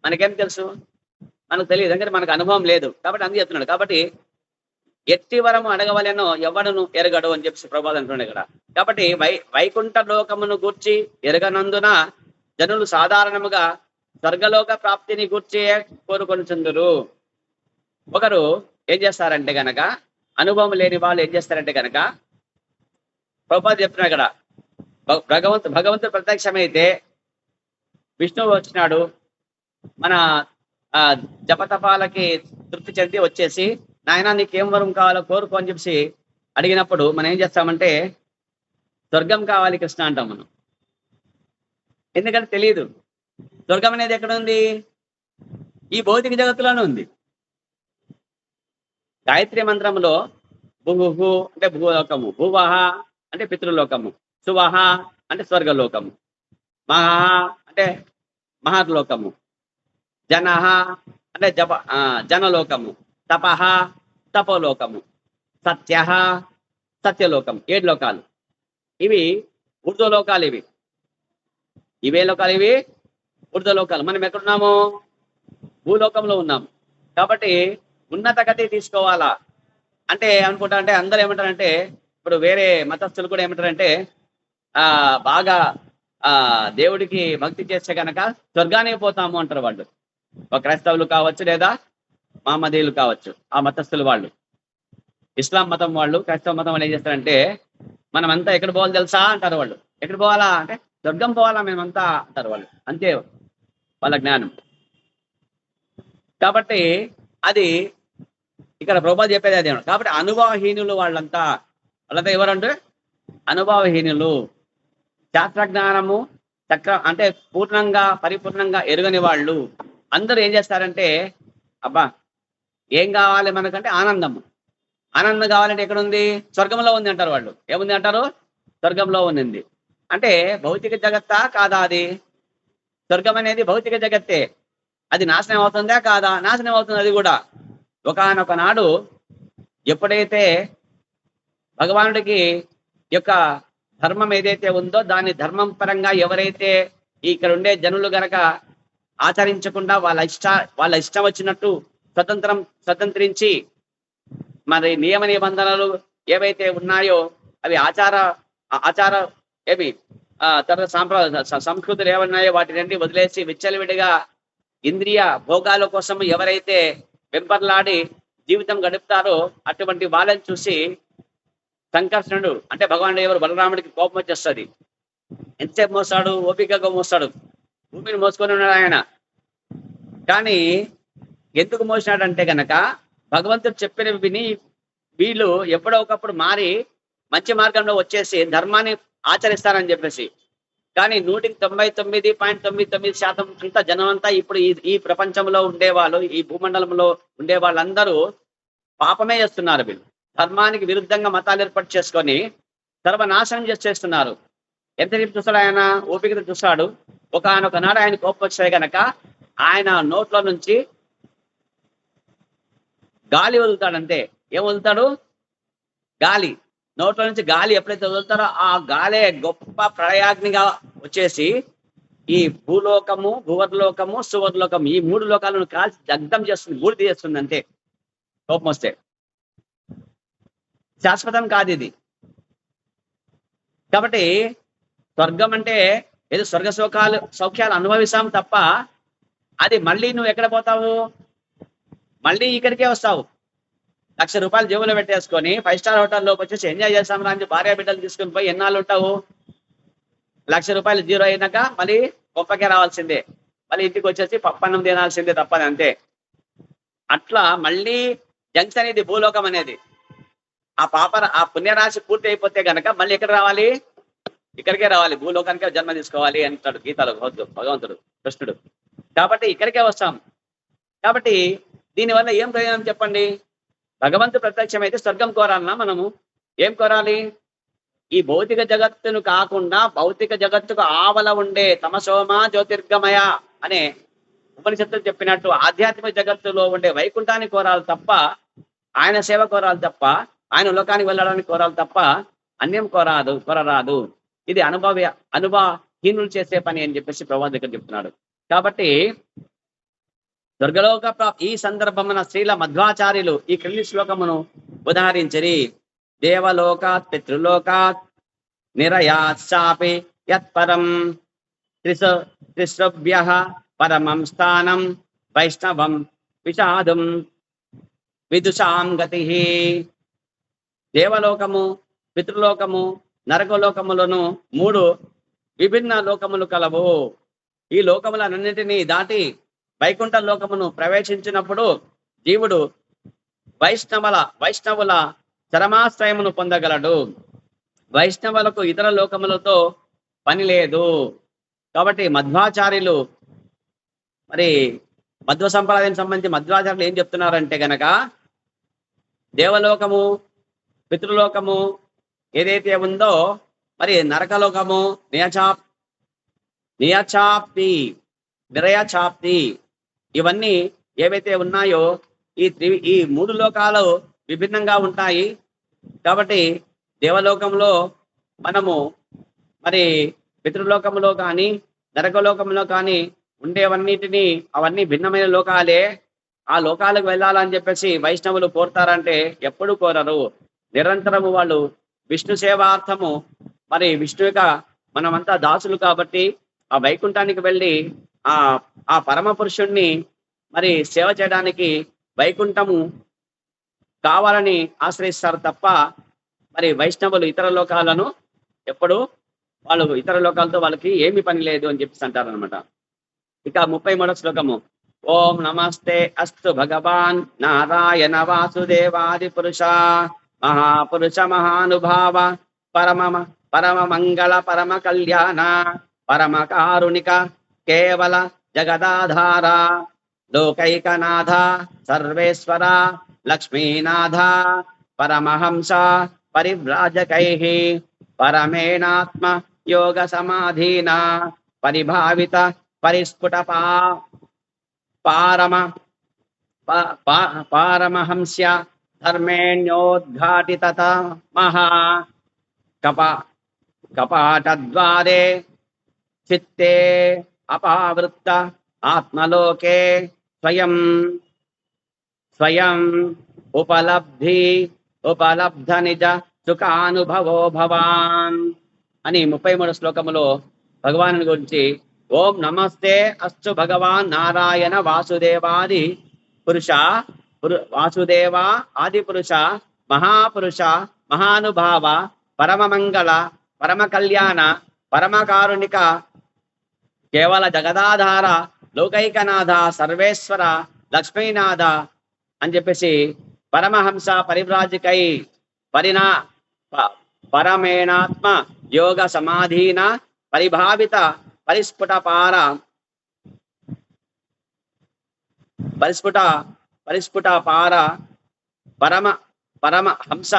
మనకేం తెలుసు, మనకు తెలియదు, ఎందుకంటే మనకు అనుభవం లేదు. కాబట్టి అందుకు చెప్తున్నాడు. కాబట్టి ఎట్టి వరము అడగవలెనో ఎవడును ఎరగడు అని చెప్పి ప్రభుపాదులు అంటున్నాడు ఇక్కడ. కాబట్టి వైకుంఠ లోకమును గూర్చి ఎరగనందున జనులు సాధారణముగా స్వర్గలోక ప్రాప్తిని గూర్చి కోరుకొనుచుందురు. ఒకరు ఏం చేస్తారంటే గనక, అనుభవం లేని వాళ్ళు ఏం చేస్తారంటే గనక, ప్రభుపాదులు చెప్తున్నాడు ఇక్కడ, భగవంతుడు ప్రత్యక్షమైతే విష్ణువు వచ్చినాడు, మన జపతపాలకి తృప్తి చెంది వచ్చేసి నాయన నీకేం వరం కావాలో కోరుకో అని చెప్పి అడిగినప్పుడు మనం ఏం చేస్తామంటే స్వర్గం కావాలి కృష్ణ అంటాం మనం. ఎందుకంటే తెలియదు స్వర్గం అనేది ఎక్కడ ఉంది, ఈ భౌతిక జగత్తులోనే ఉంది. గాయత్రి మంత్రంలో భూహు అంటే భూలోకము, భూవహ అంటే పితృలోకము, సువహ అంటే స్వర్గలోకము, మహా అంటే మహర్లోకము, జనహ అంటే జనలోకము, తపహ తపోలోకము, సత్య సత్యలోకం. 7 లోకాలు ఇవి ఊర్ధ్వలోకాలు. ఇవే లోకాలు, ఇవి ఊర్ధ్వలోకాలు. మనం ఎక్కడున్నాము, భూలోకంలో ఉన్నాము. కాబట్టి ఉన్నత గతి తీసుకోవాలా అంటే అనుకుంటారంటే అందరూ ఏమంటారంటే, ఇప్పుడు వేరే మతస్థులు కూడా ఏమంటారంటే బాగా దేవుడికి భక్తి చేస్తే కనుక స్వర్గానికి పోతాము అంటారు వాళ్ళు. ఒక క్రైస్తవులు కావచ్చు లేదా మహమ్మదీయులు కావచ్చు, ఆ మతస్థులు వాళ్ళు, ఇస్లాం మతం వాళ్ళు, క్రైస్తవ మతం వాళ్ళు ఏం చేస్తారంటే మనమంతా ఎక్కడ పోవాలి తెలుసా అంటారు వాళ్ళు. ఎక్కడ పోవాలా అంటే స్వర్గం పోవాలా మేమంతా అంటారు వాళ్ళు. అంతే వాళ్ళ జ్ఞానం. కాబట్టి అది ఇక్కడ ప్రభుపాదులు చెప్పేది అదే. కాబట్టి అనుభవహీనులు వాళ్ళంతా ఎవరంటే అనుభవహీనులు, శాస్త్రజ్ఞానము అంటే పూర్ణంగా పరిపూర్ణంగా ఎరుగని వాళ్ళు అందరూ ఏం చేస్తారంటే, అబ్బా ఏం కావాలి మనకంటే ఆనందం కావాలంటే ఎక్కడుంది, స్వర్గంలో ఉంది అంటారు వాళ్ళు. ఏముంది అంటారు, స్వర్గంలో ఉంది. అంటే భౌతిక జగత్తా కాదా అది? స్వర్గం అనేది భౌతిక జగత్తే. అది నాశనం అవుతుందా కాదా? నాశనం అవుతుంది అది కూడా. ఒకానొక నాడు ఎప్పుడైతే భగవానుడికి యొక్క ధర్మం ఏదైతే ఉందో దాని ధర్మం పరంగా ఎవరైతే ఇక్కడ ఉండే జనులు గనక ఆచరించకుండా వాళ్ళ ఇష్టం వచ్చినట్టు స్వతంత్రించి మరి నియమ నిబంధనలు ఏవైతే ఉన్నాయో అవి ఆచార ఏవి తర్వాత సంస్కృతులు ఏమన్నాయో వాటిని వదిలేసి విచ్చలవిడిగా ఇంద్రియ భోగాల కోసం ఎవరైతే వెంపర్లాడి జీవితం గడుపుతారో అటువంటి వాళ్ళని చూసి సంకర్షణుడు అంటే భగవానుడు ఎవరు, బలరాముడికి కోపం వచ్చేస్తుంది. ఎంతసేపు మోస్తాడు, ఓపికగా మోస్తాడు, భూమిని మోసుకొని ఉన్నాడు ఆయన. కానీ ఎందుకు మోసినాడంటే గనక భగవంతుడు చెప్పినవి విని వీళ్ళు ఎప్పుడో ఒకప్పుడు మారి మంచి మార్గంలో వచ్చేసి ధర్మాన్ని ఆచరిస్తారని చెప్పేసి. కానీ 99.99% అంతా జనం అంతా ఇప్పుడు ఈ ప్రపంచంలో ఉండేవాళ్ళు, ఈ భూమండలంలో ఉండే వాళ్ళందరూ పాపమే చేస్తున్నారు. వీళ్ళు ధర్మానికి విరుద్ధంగా మతాలు ఏర్పాటు చేసుకొని సర్వనాశనం చేస్తున్నారు. ఎంతసేపు చూస్తాడు ఆయన? ఓపికతో చూస్తాడు. ఒకనొక నాడు ఆయన కోపం వచ్చాయి గనక ఆయన నోట్లో నుంచి గాలి వదులుతాడంతే. ఏం వదులుతాడు? గాలి. నోట్లో నుంచి గాలి ఎప్పుడైతే వదులుతాడో ఆ గాలే గొప్ప ప్రళయాగ్నిగా వచ్చేసి ఈ భూలోకము, భువర్లోకము, సువర్లోకము ఈ 3 లోకాలను కాల్చి దగ్ధం చేస్తుంది, బూడిద చేస్తుంది అంతే కోపం వస్తే. శాశ్వతం కాదు ఇది. కాబట్టి స్వర్గం అంటే ఏదో స్వర్గ సౌఖ్యాలు అనుభవిస్తాం తప్ప అది మళ్ళీ నువ్వు ఎక్కడ పోతావు? మళ్ళీ ఇక్కడికే వస్తావు. 1,00,000 రూపాయలు జేబులో పెట్టేసుకొని 5 స్టార్ హోటల్లోకి వచ్చేసి ఎంజాయ్ చేస్తాం రా అని భార్య బిడ్డలు తీసుకుని పోయి ఎన్నాళ్ళు ఉంటావు? 1,00,000 రూపాయలు జీరో అయినాక మళ్ళీ గొప్పకే రావాల్సిందే, మళ్ళీ ఇంటికి వచ్చేసి పప్పన్నం తినాల్సిందే తప్పని అంతే. అట్లా మళ్ళీ జంక్షన్ అనేది భూలోకం అనేది. ఆ పుణ్యరాశి పూర్తి అయిపోతే గనక మళ్ళీ ఎక్కడ రావాలి? ఇక్కడికే రావాలి, భూలోకానికే జన్మ తీసుకోవాలి అంటాడు గీతలో భగవంతుడు కృష్ణుడు. కాబట్టి ఇక్కడికే వస్తాం. కాబట్టి దీనివల్ల ఏం ప్రయోజనం చెప్పండి? భగవంతుడు ప్రత్యక్షమైతే స్వర్గం కోరాలన్నా మనము ఏం కోరాలి? ఈ భౌతిక జగత్తును కాకుండా భౌతిక జగత్తుకు ఆవల ఉండే తమసోమ జ్యోతిర్గమయ అనే ఉపనిషత్తులు చెప్పినట్టు ఆధ్యాత్మిక జగత్తులో ఉండే వైకుంఠాన్ని కోరాలి తప్ప, ఆయన సేవ కోరాలి తప్ప, ఆయన లోకానికి వెళ్ళడానికి కోరాలి తప్ప అన్యం కోరరాదు. ఇది అనుభవహీనులు చేసే పని అని చెప్పేసి ప్రభువు దగ్గర చెప్తున్నాడు. కాబట్టి స్వర్గలోక ఈ సందర్భమున శ్రీల మధ్వాచార్యులు ఈ క్రింది శ్లోకమును ఉదాహరించరి. దేవలోకాత్ పితృలోకాత్ నిరయాత్సాపి యత్పరం త్రిసృభ్యః పరమం స్థానం వైష్ణవం విషాదం విదుషాం గతి. దేవలోకము, పితృలోకము, నరకలోకములను 3 విభిన్న లోకములు కలవు. ఈ లోకములన్నింటినీ దాటి వైకుంఠ లోకమును ప్రవేశించినప్పుడు జీవుడు వైష్ణవుల చరమాశ్రయమును పొందగలడు. వైష్ణవులకు ఇతర లోకములతో పని లేదు. కాబట్టి మధ్వాచార్యులు మరి మధ్వ సంప్రదాయం సంబంధించి మధ్వాచార్యులు ఏం చెప్తున్నారంటే గనక దేవలోకము, పితృలోకము ఏదైతే ఉందో మరి నరకలోకము, నిరయచాప్తి ఇవన్నీ ఏవైతే ఉన్నాయో ఈ 3 లోకాలు విభిన్నంగా ఉంటాయి. కాబట్టి దేవలోకంలో మనము మరి పితృలోకంలో కానీ నరకలోకంలో కానీ ఉండేవన్నిటినీ అవన్నీ భిన్నమైన లోకాలే. ఆ లోకాలకు వెళ్ళాలని చెప్పేసి వైష్ణవులు కోరుతారంటే ఎప్పుడు కోరరు. నిరంతరము వాళ్ళు విష్ణు సేవార్థము మరి విష్ణువుక మనమంతా దాసులు కాబట్టి ఆ వైకుంఠానికి వెళ్ళి ఆ పరమ పురుషుణ్ణి మరి సేవ చేయడానికి వైకుంఠము కావాలని ఆశ్రయిస్తారు తప్ప మరి వైష్ణవులు ఇతర లోకాలను ఎప్పుడు ఇతర లోకాలతో వాళ్ళకి ఏమి పని లేదు అని చెప్పేసి అంటారు అనమాట. ఇక 33వ శ్లోకము. ఓం నమస్తే అస్తు భగవాన్ నారాయణ వాసుదేవాది పురుష మహాపురుష మహానుభావ పరమ మంగళ పరమ కళ్యాణ పరమ కారుణిక కేవల జగదాధార లోకైకనాథ సర్వేశ్వర లక్ష్మీనాథ పరమహంస పరివ్రాజకైః పరమేణాత్మ యోగ సమాధీన పరిభావిత పరిస్ఫుట పారమహంస్య ధర్మేణ్యోద్ఘాటితత మహా కపాటద్వారే చిత్తే అపావృత్త ఆత్మలోకే స్వయం ఉపలబ్ధ నిజ సుఖానుభవో భవాన్ అని 33వ శ్లోకములో భగవాను గురించి ఓం నమస్తే అస్తు భగవాన్ నారాయణ వాసుదేవాది పురుష వాసుదేవ ఆది పురుష మహాపురుష మహానుభావ పరమ మంగళ పరమ కళ్యాణ పరమ కారుణిక కేవల జగదాధార లోకైకనాథ సర్వేశ్వర లక్ష్మీనాథ అని చెప్పేసి పరమహంస పరివ్రాజకై పరమేణాత్మ యోగ సమాధీన పరిభావిత పరిస్ఫుట పార పరమ హంస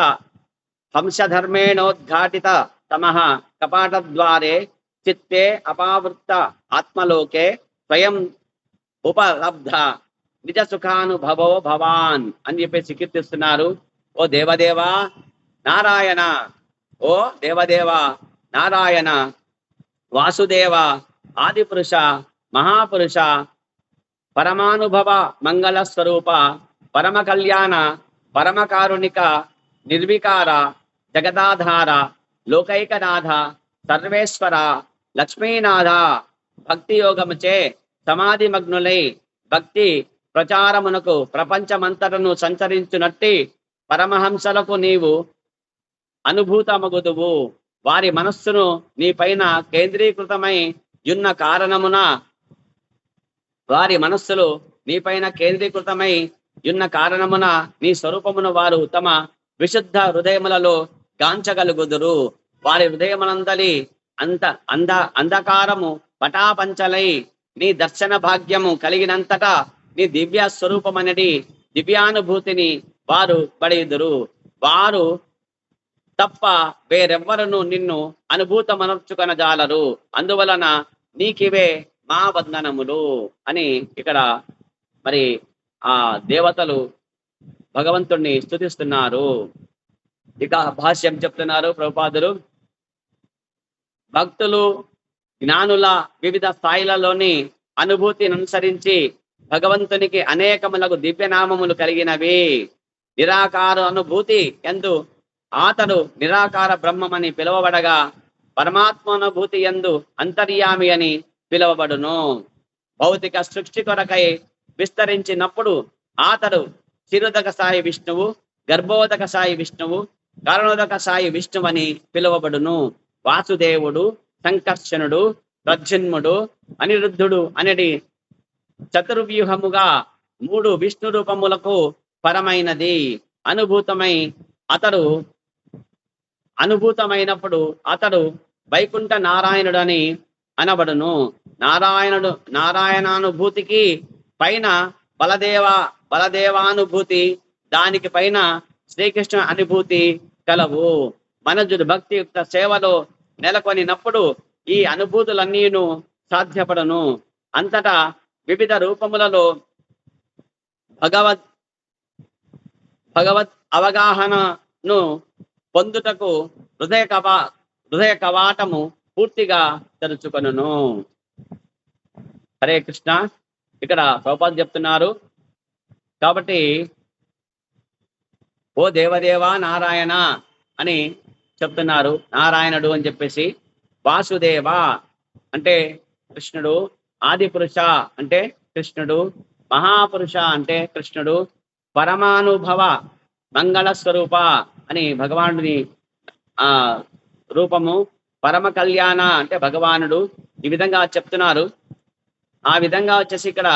ధర్మేణోద్ఘాటిత తమః కపాటద్వారే చిత్తే అపావృత్త ఆత్మలోకే స్వయం ఉపలబ్ధ నిజ సుఖానుభవో భవాన్ అని చెప్పేసి కీర్తిస్తున్నారు. ఓ దేవదేవా నారాయణ, ఓ దేవదేవ నారాయణ, వాసుదేవ ఆదిపురుష మహాపురుష పరమానుభవ మంగళ స్వరూప పరమ కళ్యాణ పరమకారుణిక నిర్వికార జగదాధార లోకైకనాథ సర్వేశ్వర లక్ష్మీనాథ భక్తి యోగముచే సమాధి మగ్నులై భక్తి ప్రచారమునకు ప్రపంచమంతటను సంచరించునట్టి పరమహంసలకు నీవు అనుభూతమగుదువు. వారి మనస్సును నీ పైన కేంద్రీకృతమై యున్న కారణమున నీ స్వరూపమును వారు తమ విశుద్ధ హృదయములలో గాంచగలుగుదురు. వారి హృదయమునందలి అంధకారము పటాపంచలై నీ దర్శన భాగ్యము కలిగినంతటా నీ దివ్య స్వరూపమనడి దివ్యానుభూతిని వారు పడేదురు. వారు తప్ప వేరెవ్వరును నిన్ను అనుభూతమనర్చుకొనజాలరు. అందువలన నీకివే మా వందనములు అని ఇక్కడ మరి ఆ దేవతలు భగవంతుణ్ణి స్తుతిస్తున్నారు. ఇక భాష్యం చెప్తున్నారు ప్రభుపాదులు. భక్తులు జ్ఞానుల వివిధ స్థాయిలలోని అనుభూతిని అనుసరించి భగవంతునికి అనేకములకు దివ్యనామములు కలిగినవి. నిరాకార అనుభూతి ఎందు అతడు నిరాకార బ్రహ్మమని పిలువబడగా, పరమాత్మానుభూతి యందు అంతర్యామి అని పిలువబడును. భౌతిక సృష్టి కొరకై విస్తరించినప్పుడు అతడు చిరుదక సాయి విష్ణువు, గర్భోదక సాయి విష్ణువు, కారణోదక సాయి విష్ణువు అని పిలువబడును. వాసుదేవుడు, సంకర్షణుడు, ప్రద్యుమ్నుడు, అనిరుద్ధుడు అనేది చతుర్వ్యూహముగా 3 విష్ణు రూపములకు పరమైనది. అనుభూతమైనప్పుడు అతడు వైకుంఠ నారాయణుడని అనబడును. నారాయణానుభూతికి పైన బలదేవానుభూతి, దానికి పైన శ్రీకృష్ణ అనుభూతి కలవు. మనజుడు భక్తియుక్త సేవలో నెలకొనినప్పుడు ఈ అనుభూతులన్నీను సాధ్యపడను. అంతటా వివిధ రూపములలో భగవత్ అవగాహనను పొందుటకు హృదయ కవాటము పూర్తిగా తెరుచుకొనును. హరే కృష్ణ. ఇక్కడ ప్రభుపాదులు చెప్తున్నారు. కాబట్టి ఓ దేవదేవ నారాయణ అని చెప్తున్నారు. నారాయణుడు అని చెప్పేసి, వాసుదేవ అంటే కృష్ణుడు, ఆదిపురుష అంటే కృష్ణుడు, మహాపురుష అంటే కృష్ణుడు, పరమానుభవ మంగళ స్వరూప అని భగవానుడి రూపము, పరమ కళ్యాణ అంటే భగవానుడు. ఈ విధంగా చెప్తున్నారు. ఆ విధంగా వచ్చేసి ఇక్కడ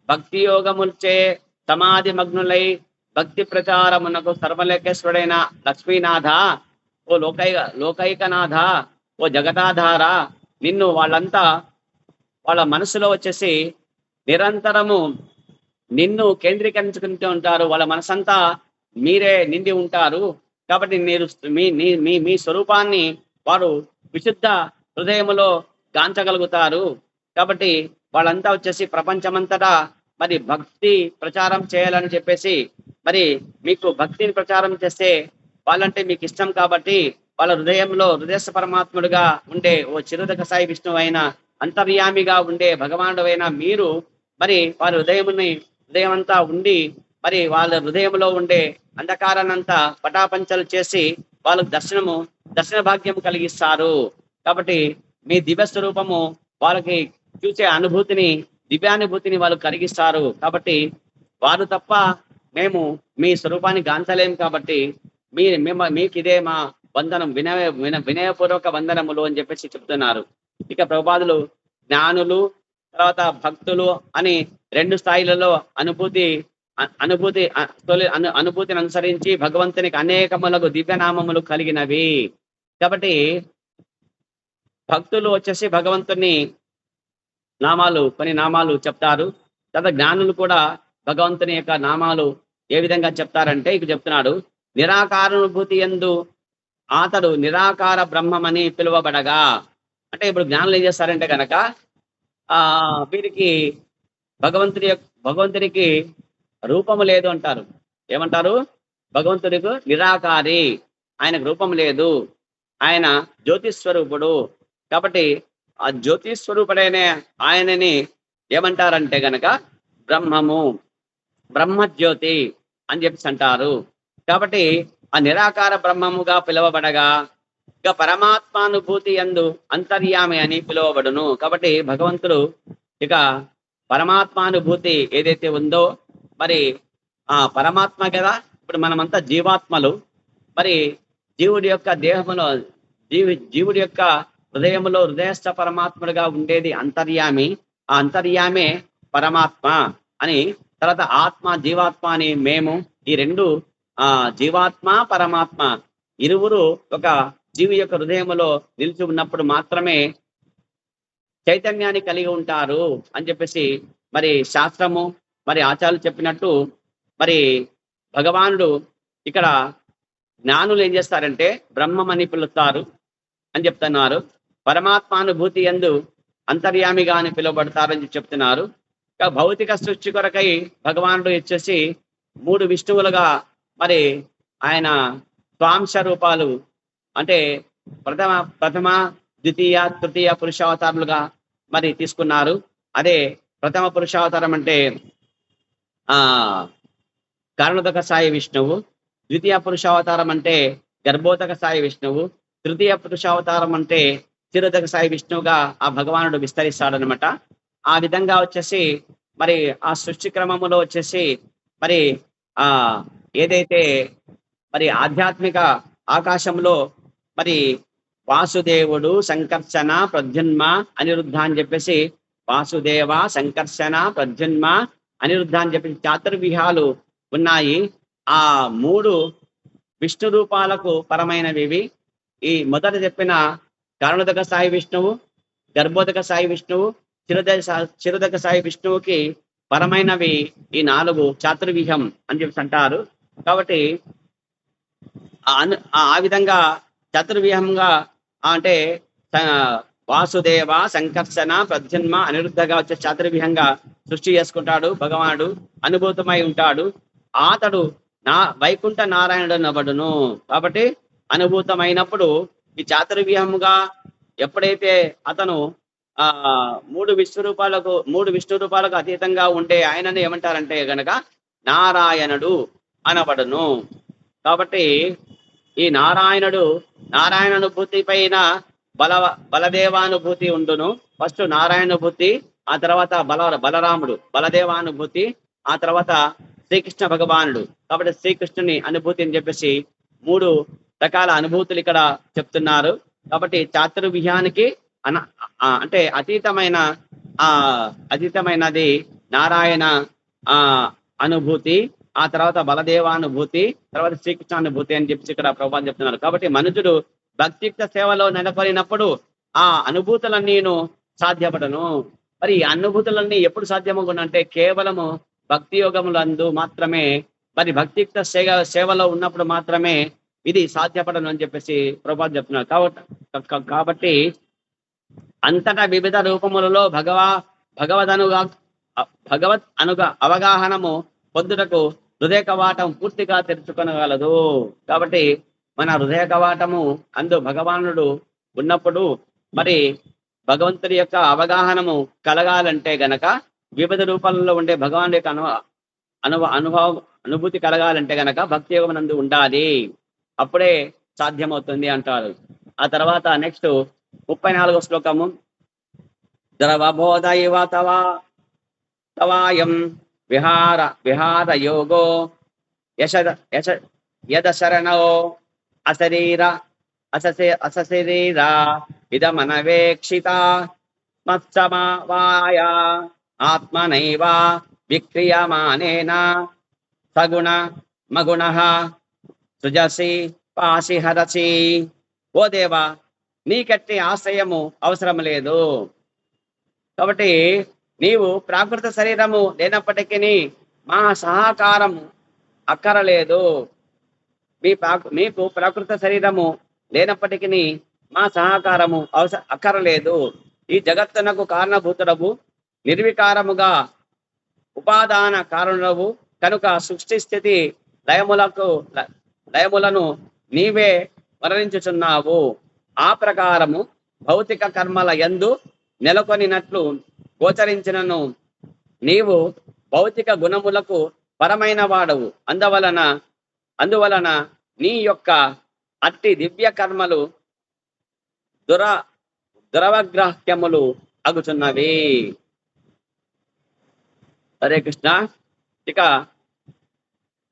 భక్తి యోగముల్చే సమాధి మగ్నులై భక్తి ప్రచారమునకు సర్వలోకేశ్వరుడైన లక్ష్మీనాథ, ఓ లోకైకనాథ, ఓ జగదాధార, నిన్ను వాళ్ళంతా వాళ్ళ మనసులో వచ్చేసి నిరంతరము నిన్ను కేంద్రీకరించుకుంటూ ఉంటారు. వాళ్ళ మనసంతా మీరే నిండి ఉంటారు. కాబట్టి మీరు మీ స్వరూపాన్ని వారు విశుద్ధ హృదయములో గాంచగలుగుతారు. కాబట్టి వాళ్ళంతా వచ్చేసి ప్రపంచమంతటా మరి భక్తి ప్రచారం చేయాలని చెప్పేసి, మరి మీకు భక్తిని ప్రచారం చేస్తే వాళ్ళంటే మీకు ఇష్టం కాబట్టి వాళ్ళ హృదయంలో హృదయ పరమాత్ముడుగా ఉండే ఓ చిరుదక సాయి విష్ణువు అయిన అంతర్యామిగా ఉండే భగవానుడు అయిన మీరు మరి వారి హృదయం అంతా ఉండి మరి వాళ్ళ హృదయంలో ఉండే అంధకారాన్నంతా పటాపంచలు చేసి వాళ్ళకు దర్శన భాగ్యం కలిగిస్తారు. కాబట్టి మీ దివ్య స్వరూపము వాళ్ళకి చూసే అనుభూతిని, దివ్యానుభూతిని వాళ్ళు కలిగిస్తారు. కాబట్టి వారు తప్ప మేము మీ స్వరూపాన్ని గాంచలేం. కాబట్టి మీకు ఇదే మా వందనం, వినయపూర్వక వందనములు అని చెప్పేసి చెప్తున్నారు. ఇక ప్రభుపాదులు జ్ఞానులు, తర్వాత భక్తులు అని 2 స్థాయిలలో అనుభూతిని అనుసరించి భగవంతునికి అనేకములకు దివ్యనామములు కలిగినవి. కాబట్టి భక్తులు వచ్చేసి భగవంతుని కొన్ని నామాలు చెప్తారు. తర్వాత జ్ఞానులు కూడా భగవంతుని యొక్క నామాలు ఏ విధంగా చెప్తారంటే ఇక చెప్తున్నాడు. నిరాకారానుభూతి యందు అతడు నిరాకార బ్రహ్మమని పిలువబడగా. అంటే ఇప్పుడు జ్ఞానులు ఏం చేస్తారంటే కనుక వీరికి భగవంతునికి రూపము లేదు అంటారు. ఏమంటారు? భగవంతుడికి నిరాకారి, ఆయనకు రూపం లేదు, ఆయన జ్యోతిస్వరూపుడు. కాబట్టి ఆ జ్యోతిస్వరూపుడైన ఆయనని ఏమంటారంటే గనక బ్రహ్మము, బ్రహ్మజ్యోతి అని చెప్పేసి అంటారు. కాబట్టి ఆ నిరాకార బ్రహ్మముగా పిలువబడగా ఇక పరమాత్మానుభూతి యందు అంతర్యామి అని పిలువబడును. కాబట్టి భగవంతుడు ఇక పరమాత్మానుభూతి ఏదైతే ఉందో, మరి ఆ పరమాత్మ కదా. ఇప్పుడు మనమంతా జీవాత్మలు. మరి జీవుడి యొక్క దేహములో జీవుడి యొక్క హృదయములో హృదయస్థ పరమాత్ముడుగా ఉండేది అంతర్యామి. ఆ అంతర్యామే పరమాత్మ అని. తర్వాత ఆత్మ, జీవాత్మ అని మేము ఈ రెండు జీవాత్మ, పరమాత్మ ఇరువురు ఒక జీవి యొక్క హృదయములో నిలిచి ఉన్నప్పుడు మాత్రమే చైతన్యాన్ని కలిగి ఉంటారు అని చెప్పేసి మరి శాస్త్రము, మరి ఆచార్యులు చెప్పినట్టు మరి భగవానుడు ఇక్కడ జ్ఞానులు ఏం చేస్తారంటే బ్రహ్మమని పిలుస్తారు అని చెప్తున్నారు. పరమాత్మానుభూతి యందు అంతర్యామిగా అని పిలువబడతారని చెప్తున్నారు. భౌతిక సృష్టి కొరకై భగవానుడు వచ్చేసి 3 విష్ణువులుగా మరి ఆయన స్వాంశ రూపాలు అంటే ప్రథమ ద్వితీయ తృతీయ పురుషావతారులుగా మరి తీసుకున్నారు. అదే ప్రథమ పురుషావతారం అంటే కారణోదక సాయి విష్ణువు, ద్వితీయ పురుషావతారం అంటే గర్భోదక సాయి విష్ణువు, తృతీయ పురుషావతారం అంటే క్షీరోదక సాయి విష్ణువుగా ఆ భగవానుడు విస్తరిస్తాడనమాట. ఆ విధంగా వచ్చేసి మరి ఆ సృష్టి క్రమములో వచ్చేసి మరి ఏదైతే మరి ఆధ్యాత్మిక ఆకాశంలో మరి వాసుదేవుడు, సంకర్షణ, ప్రద్యున్మ, అనిరుద్ధ అని చెప్పేసి వాసుదేవ, సంకర్షణ, ప్రద్యున్మ, అనిరుద్ధ అని చెప్పేసి చాతుర్విహాలు ఉన్నాయి. ఆ 3 విష్ణు రూపాలకు పరమైనవి. ఈ మొదట చెప్పిన కారణోదక సాయి విష్ణువు, గర్భోదక సాయి విష్ణువు, క్షీరోదక సాయి విష్ణువుకి పరమైనవి ఈ 4 చాతుర్విహం అని చెప్పేసి అంటారు. కాబట్టి ఆ విధంగా చతుర్వ్యూహంగా అంటే వాసుదేవ, సంకర్షణ, ప్రద్యున్మ, అనిరుద్ధగా వచ్చే చాతుర్వ్యూహంగా సృష్టి చేసుకుంటాడు భగవానుడు. అనుభూతమై ఉంటాడు. అతడు వైకుంఠ నారాయణుడు నవడును. కాబట్టి అనుభూతమైనప్పుడు ఈ చాతుర్వ్యూహముగా ఎప్పుడైతే అతను 3 విష్ణు రూపాలకు అతీతంగా ఉండే ఆయనని ఏమంటారంటే గనక నారాయణుడు అనబడును. కాబట్టి ఈ నారాయణానుభూతి పైన బలదేవానుభూతి ఉండును. ఫస్ట్ నారాయణానుభూతి, ఆ తర్వాత బలరాముడు బలదేవానుభూతి, ఆ తర్వాత శ్రీకృష్ణ భగవానుడు. కాబట్టి శ్రీకృష్ణుని అనుభూతి అని చెప్పేసి 3 రకాల అనుభూతులు ఇక్కడ చెప్తున్నారు. కాబట్టి చాతుర్విహానికి అంటే అతీతమైనది నారాయణ అనుభూతి, ఆ తర్వాత బలదేవానుభూతి, తర్వాత శ్రీకృష్ణానుభూతి అని చెప్పి ఇక్కడ ప్రభుపాదులు చెప్తున్నారు. కాబట్టి మనుషుడు భక్తియుక్త సేవలో నెలకొలినప్పుడు ఆ అనుభూతులన్నీను సాధ్యపడను. మరి ఈ అనుభూతులన్నీ ఎప్పుడు సాధ్యమవునంటే కేవలము భక్తి యోగములందు మాత్రమే, మరి భక్తియుక్త సేవలో ఉన్నప్పుడు మాత్రమే ఇది సాధ్యపడను అని చెప్పేసి ప్రభుపాదులు చెప్తున్నారు. కాబట్టి అంతటా వివిధ రూపములలో భగవత్ అవగాహనము పొందుటకు హృదయ కవాటం పూర్తిగా తెరుచుకొనగలదు. కాబట్టి మన హృదయ కవాటము అందు భగవానుడు ఉన్నప్పుడు మరి భగవంతుడి యొక్క అవగాహనము కలగాలంటే గనక వివిధ రూపాలలో ఉండే భగవానుడి యొక్క అనుభూతి కలగాలంటే గనక భక్తి యోగమునందు ఉండాలి. అప్పుడే సాధ్యమవుతుంది అంటారు. ఆ తర్వాత నెక్స్ట్ 34వ శ్లోకము. ద్రవబోధైవ తవాయం విహార యోగో యదశరణో అసశరీర ఇదమనవేక్షిత మత్సమవాయ ఆత్మనైవ విక్రియమానేన సగుణ మగుణః సృజసి పాసిహరసి. ఓ దేవా, నీకట్టి ఆశ్రయము అవసరం లేదు. కాబట్టి నీవు ప్రాకృత శరీరము లేనప్పటికీ మా సహకారము అక్కరలేదు. మీకు ప్రాకృత శరీరము లేనప్పటికీ మా సహకారము అక్కరలేదు. ఈ జగత్తునకు కారణభూతుడవు, నిర్వికారముగా ఉపాదాన కారణుడవు కనుక సృష్టి స్థితి లయములను నీవే వర్ణించుచున్నావు. ఆ ప్రకారము భౌతిక కర్మల యందు నెలకొనినట్లు గోచరించినను నీవు భౌతిక గుణములకు పరమైన వాడవు. అందువలన నీ యొక్క అట్టి దివ్య కర్మలు దురవగ్రాహ్యములు అగుచున్నవి. హరే కృష్ణ. ఇక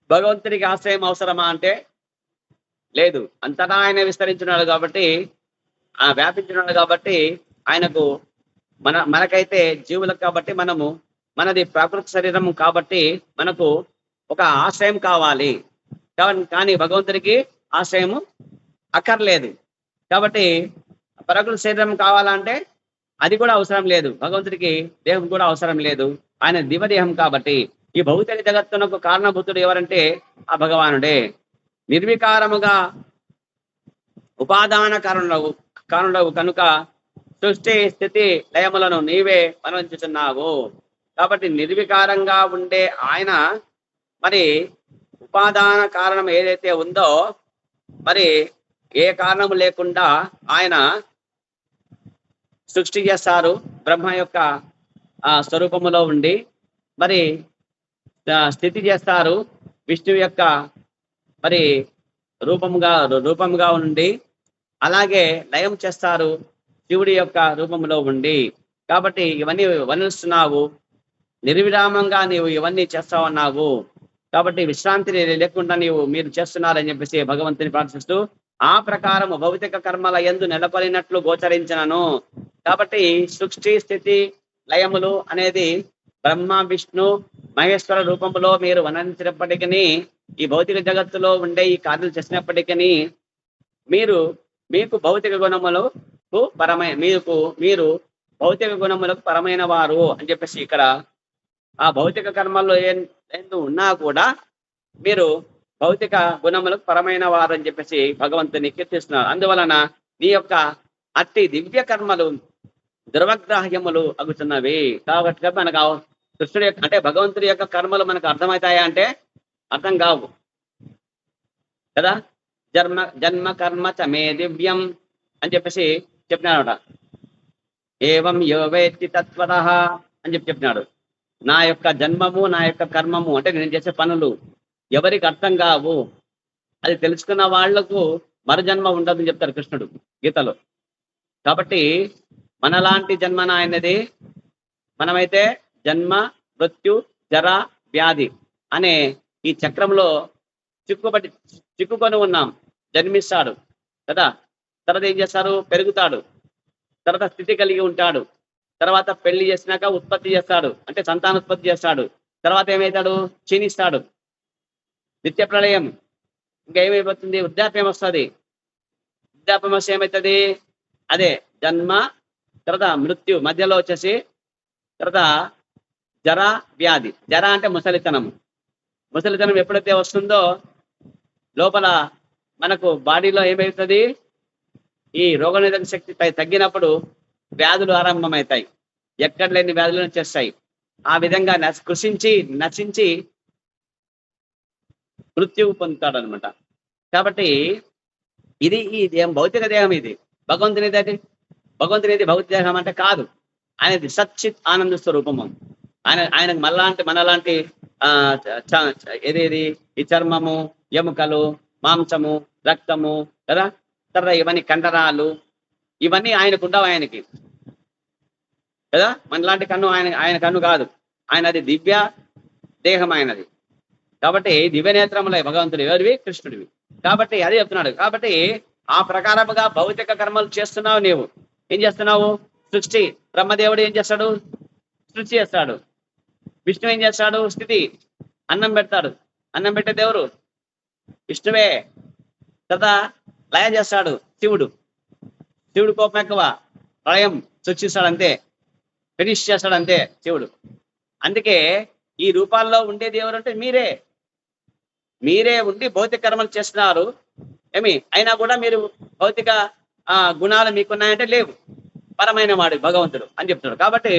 భగవంతుడికి ఆశ్రయం అవసరమా అంటే లేదు. అంతటా ఆయన విస్తరించున్నాడు కాబట్టి, వ్యాపించున్నాడు కాబట్టి ఆయనకు మనకైతే జీవులకు కాబట్టి మనది ప్రకృతి శరీరం కాబట్టి మనకు ఒక ఆశ్రయం కావాలి. కానీ భగవంతుడికి ఆశ్రయము అక్కర్లేదు. కాబట్టి ప్రకృతి శరీరం కావాలంటే అది కూడా అవసరం లేదు. భగవంతుడికి దేహం కూడా అవసరం లేదు. ఆయన దివ్యదేహం కాబట్టి. ఈ భౌతిక జగత్తునకు కారణభూతుడు ఎవరంటే ఆ భగవానుడే. నిర్వికారముగా ఉపాదాన కారణుడవు కనుక సృష్టి స్థితి లయములను నీవే వర్ణించుచున్నావు. కాబట్టి నిర్వికారంగా ఉండే ఆయన మరి ఉపాదాన కారణం ఏదైతే ఉందో మరి ఏ కారణము లేకుండా ఆయన సృష్టి చేస్తారు. బ్రహ్మ యొక్క స్వరూపములో ఉండి మరి స్థితి చేస్తారు. విష్ణువు యొక్క మరి రూపముగా ఉండి అలాగే లయం చేస్తారు శివుడి యొక్క రూపంలో ఉండి. కాబట్టి ఇవన్నీ వర్ణిస్తున్నావు. నిర్విరామంగా నీవు ఇవన్నీ చేస్తావన్నావు. కాబట్టి విశ్రాంతి లేకుండా మీరు చేస్తున్నారని చెప్పేసి భగవంతుని ప్రార్థిస్తూ ఆ ప్రకారము భౌతిక కర్మల యందు నెలకొలినట్లు గోచరించినను. కాబట్టి సృష్టి స్థితి లయములు అనేది బ్రహ్మ విష్ణు మహేశ్వర రూపంలో మీరు వర్ణించినప్పటికీ ఈ భౌతిక జగత్తులో ఉండే ఈ కార్యాలు చేసినప్పటికీ మీకు భౌతిక గుణములకు మీరు భౌతిక గుణములకు పరమైన వారు అని చెప్పేసి ఇక్కడ ఆ భౌతిక కర్మల్లో ఎందు ఉన్నా కూడా మీరు భౌతిక గుణములకు పరమైన వారు అని చెప్పేసి భగవంతుని కీర్తిస్తున్నారు. అందువలన నీ యొక్క అట్టి దివ్య కర్మలు దుర్వగ్రాహ్యములు అగుతున్నవి. కాబట్టి మనకు కృష్ణుడి యొక్క అంటే భగవంతుడి యొక్క కర్మలు మనకు అర్థమవుతాయా అంటే అర్థం కావు కదా. జన్మ కర్మ చ మే దివ్యం అని చెప్పేసి చెప్పినాడట. ఏవం యో వేత్తి తత్వతః అని చెప్పినాడు. నా యొక్క జన్మము నా యొక్క కర్మము అంటే నేను చేసే పనులు ఎవరికి అర్థం కావు. అది తెలుసుకున్న వాళ్లకు మరుజన్మ ఉండదని చెప్తారు కృష్ణుడు గీతలో. కాబట్టి మనలాంటి జన్మన ఆయనది. మనమైతే జన్మ మృత్యు జర వ్యాధి అనే ఈ చక్రంలో చిక్కుకొని ఉన్నాం. జన్మిస్తాడు కదా, తర్వాత ఏం చేస్తారు, పెరుగుతాడు, తర్వాత స్థితి కలిగి ఉంటాడు, తర్వాత పెళ్లి చేసినాక ఉత్పత్తి చేస్తాడు అంటే సంతానోత్పత్తి చేస్తాడు, తర్వాత ఏమవుతాడు, క్షీణిస్తాడు, నిత్య ప్రళయం, ఇంకా ఏమైపోతుంది, వృద్ధాప్యం వస్తుంది. వృద్ధాప్యం వస్తే ఏమవుతుంది, అదే జన్మ, తర్వాత మృత్యు, మధ్యలో వచ్చేసి తర్వాత జర వ్యాధి. జర అంటే ముసలితనం. ముసలితనం ఎప్పుడైతే వస్తుందో లోపల మనకు బాడీలో ఏమవుతుంది, ఈ రోగనిరోధక శక్తి తగ్గినప్పుడు వ్యాధులు ఆరంభమవుతాయి. ఎక్కడ లేని వ్యాధులను వచ్చేస్తాయి. ఆ విధంగా నశించి మృత్యువు పొందుతాడు అనమాట. కాబట్టి ఇది ఈ దేహం భౌతిక దేహం. ఇది భగవంతునిది భౌతిక దేహం అంటే కాదు. ఆయనది సచ్చిత్ ఆనంద స్వరూపము. ఆయనకు మనలాంటి ఏదేది ఈ చర్మము, ఎముకలు, మాంసము, రక్తము కదా, తర్వాత ఇవన్నీ కండరాలు, ఇవన్నీ ఆయనకు ఉండవు. ఆయనకి కదా మనలాంటి కన్ను ఆయన కన్ను కాదు. ఆయనది దివ్య దేహం ఆయనది. కాబట్టి దివ్య నేత్రములే భగవంతుడు ఎవరివి, కృష్ణుడివి. కాబట్టి అదే చెప్తున్నాడు. కాబట్టి ఆ ప్రకారముగా భౌతిక కర్మలు చేస్తున్నావు. నీవు ఏం చేస్తున్నావు, సృష్టి. బ్రహ్మదేవుడు ఏం చేస్తాడు, సృష్టి చేస్తాడు. విష్ణు ఏం చేస్తాడు, స్థితి. అన్నం పెడతాడు. అన్నం పెట్టే దేవుడు విష్ణువే. తర్వాత లయ చేస్తాడు శివుడు. శివుడు కోపం ఎక్కువ, ప్రళయం సృష్టిస్తాడు, అంతే, ఫినిష్ చేస్తాడు, అంతే శివుడు. అందుకే ఈ రూపాల్లో ఉండేది ఎవరు అంటే మీరే ఉండి భౌతిక కర్మలు చేస్తున్నారు. అయినా కూడా మీరు భౌతిక గుణాలు మీకున్నాయంటే లేవు, పరమైన వాడు భగవంతుడు అని చెప్తున్నాడు. కాబట్టి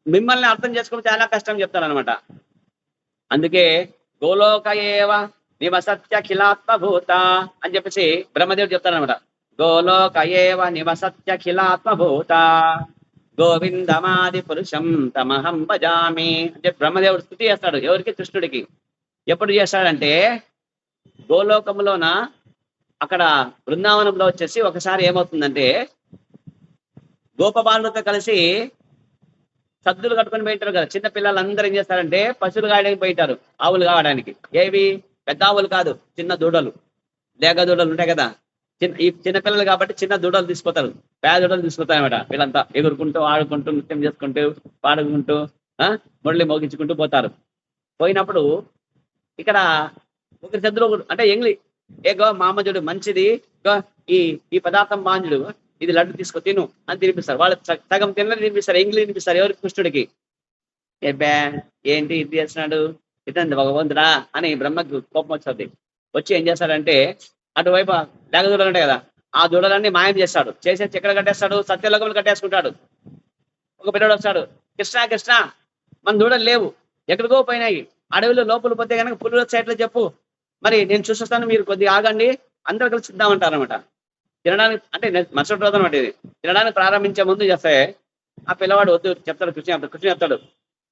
మిమ్మల్ని అర్థం చేసుకోవడం చాలా కష్టం చెప్తాడు అనమాట. అందుకే గోలోక ఏవ నివసత్యఖిలాత్మభూత అని చెప్పేసి బ్రహ్మదేవుడు చెప్తారనమాట. గోలోక ఏవ నివసత్యఖిలాత్మభూత గోవిందమాది పురుషం తమహం భజామి అని చెప్పి బ్రహ్మదేవుడు స్తుతి చేస్తాడు. ఎవరికి? కృష్ణుడికి. ఎప్పుడు చేస్తాడంటే గోలోకంలోన అక్కడ బృందావనంలో వచ్చేసి ఒకసారి ఏమవుతుందంటే గోపబాలులతో కలిసి సద్దులు కట్టుకొని పోయింటారు కదా. చిన్న పిల్లలందరూ ఏం చేస్తారంటే పశువులు కాయడానికి పోయింటారు, ఆవులు కావడానికి. ఏవి? పెద్ద ఆవులు కాదు, చిన్న దూడలు, లేగ దూడలు ఉంటాయి కదా. ఈ చిన్న పిల్లలు కాబట్టి చిన్న దూడలు తీసుకుపోతారు, పేద దూడలు తీసుకుపోతారు అనమాట. వీళ్ళంతా ఎగురుకుంటూ ఆడుకుంటూ నృత్యం చేసుకుంటూ పాడుకుంటూ మురళి మోగించుకుంటూ పోతారు. పోయినప్పుడు ఇక్కడ ఒకరి సద్దులు అంటే ఎంగ్లీ ఏగో మామజుడు మంచిది, ఈ పదార్థం మాంజుడు, ఇది లడ్డు తీసుకో తిను అని తినిపిస్తారు. వాళ్ళు సగం తిన్నది తినిపిస్తారు, ఎంగిలి తినిపిస్తారు. ఎవరికి? కృష్ణుడికి. ఏబ్బా ఏంటి ఇది చేస్తున్నాడు, ఇదండి భగవంతుడా అని బ్రహ్మకు కోపం వచ్చేది. వచ్చి ఏం చేస్తాడంటే అటువైపు లేగ దూడలు ఉంటాయి కదా, ఆ దూడలన్నీ మాయం చేస్తాడు. చేసేసి ఎక్కడ కట్టేస్తాడు? సత్యలోకంలో కట్టేసుకుంటాడు. ఒక పిల్లడు వస్తాడు, కృష్ణ కృష్ణ మన దూడలు లేవు, ఎక్కడికో పోయినాయి, అడవిలో లోపల పోతే కనుక పులుల సైట్లో చెప్పు, మరి నేను చూసొస్తాను, మీరు కొద్దిగా ఆగండి, అందరూ కలిసి సిద్దామంటారు అనమాట. తినడానికి అంటే మరుసటి రోజు అనమాట ఇది. తినడానికి ప్రారంభించే ముందు చేస్తే ఆ పిల్లవాడు వద్దు చెప్తాడు. కృష్ణ చెప్తాడు,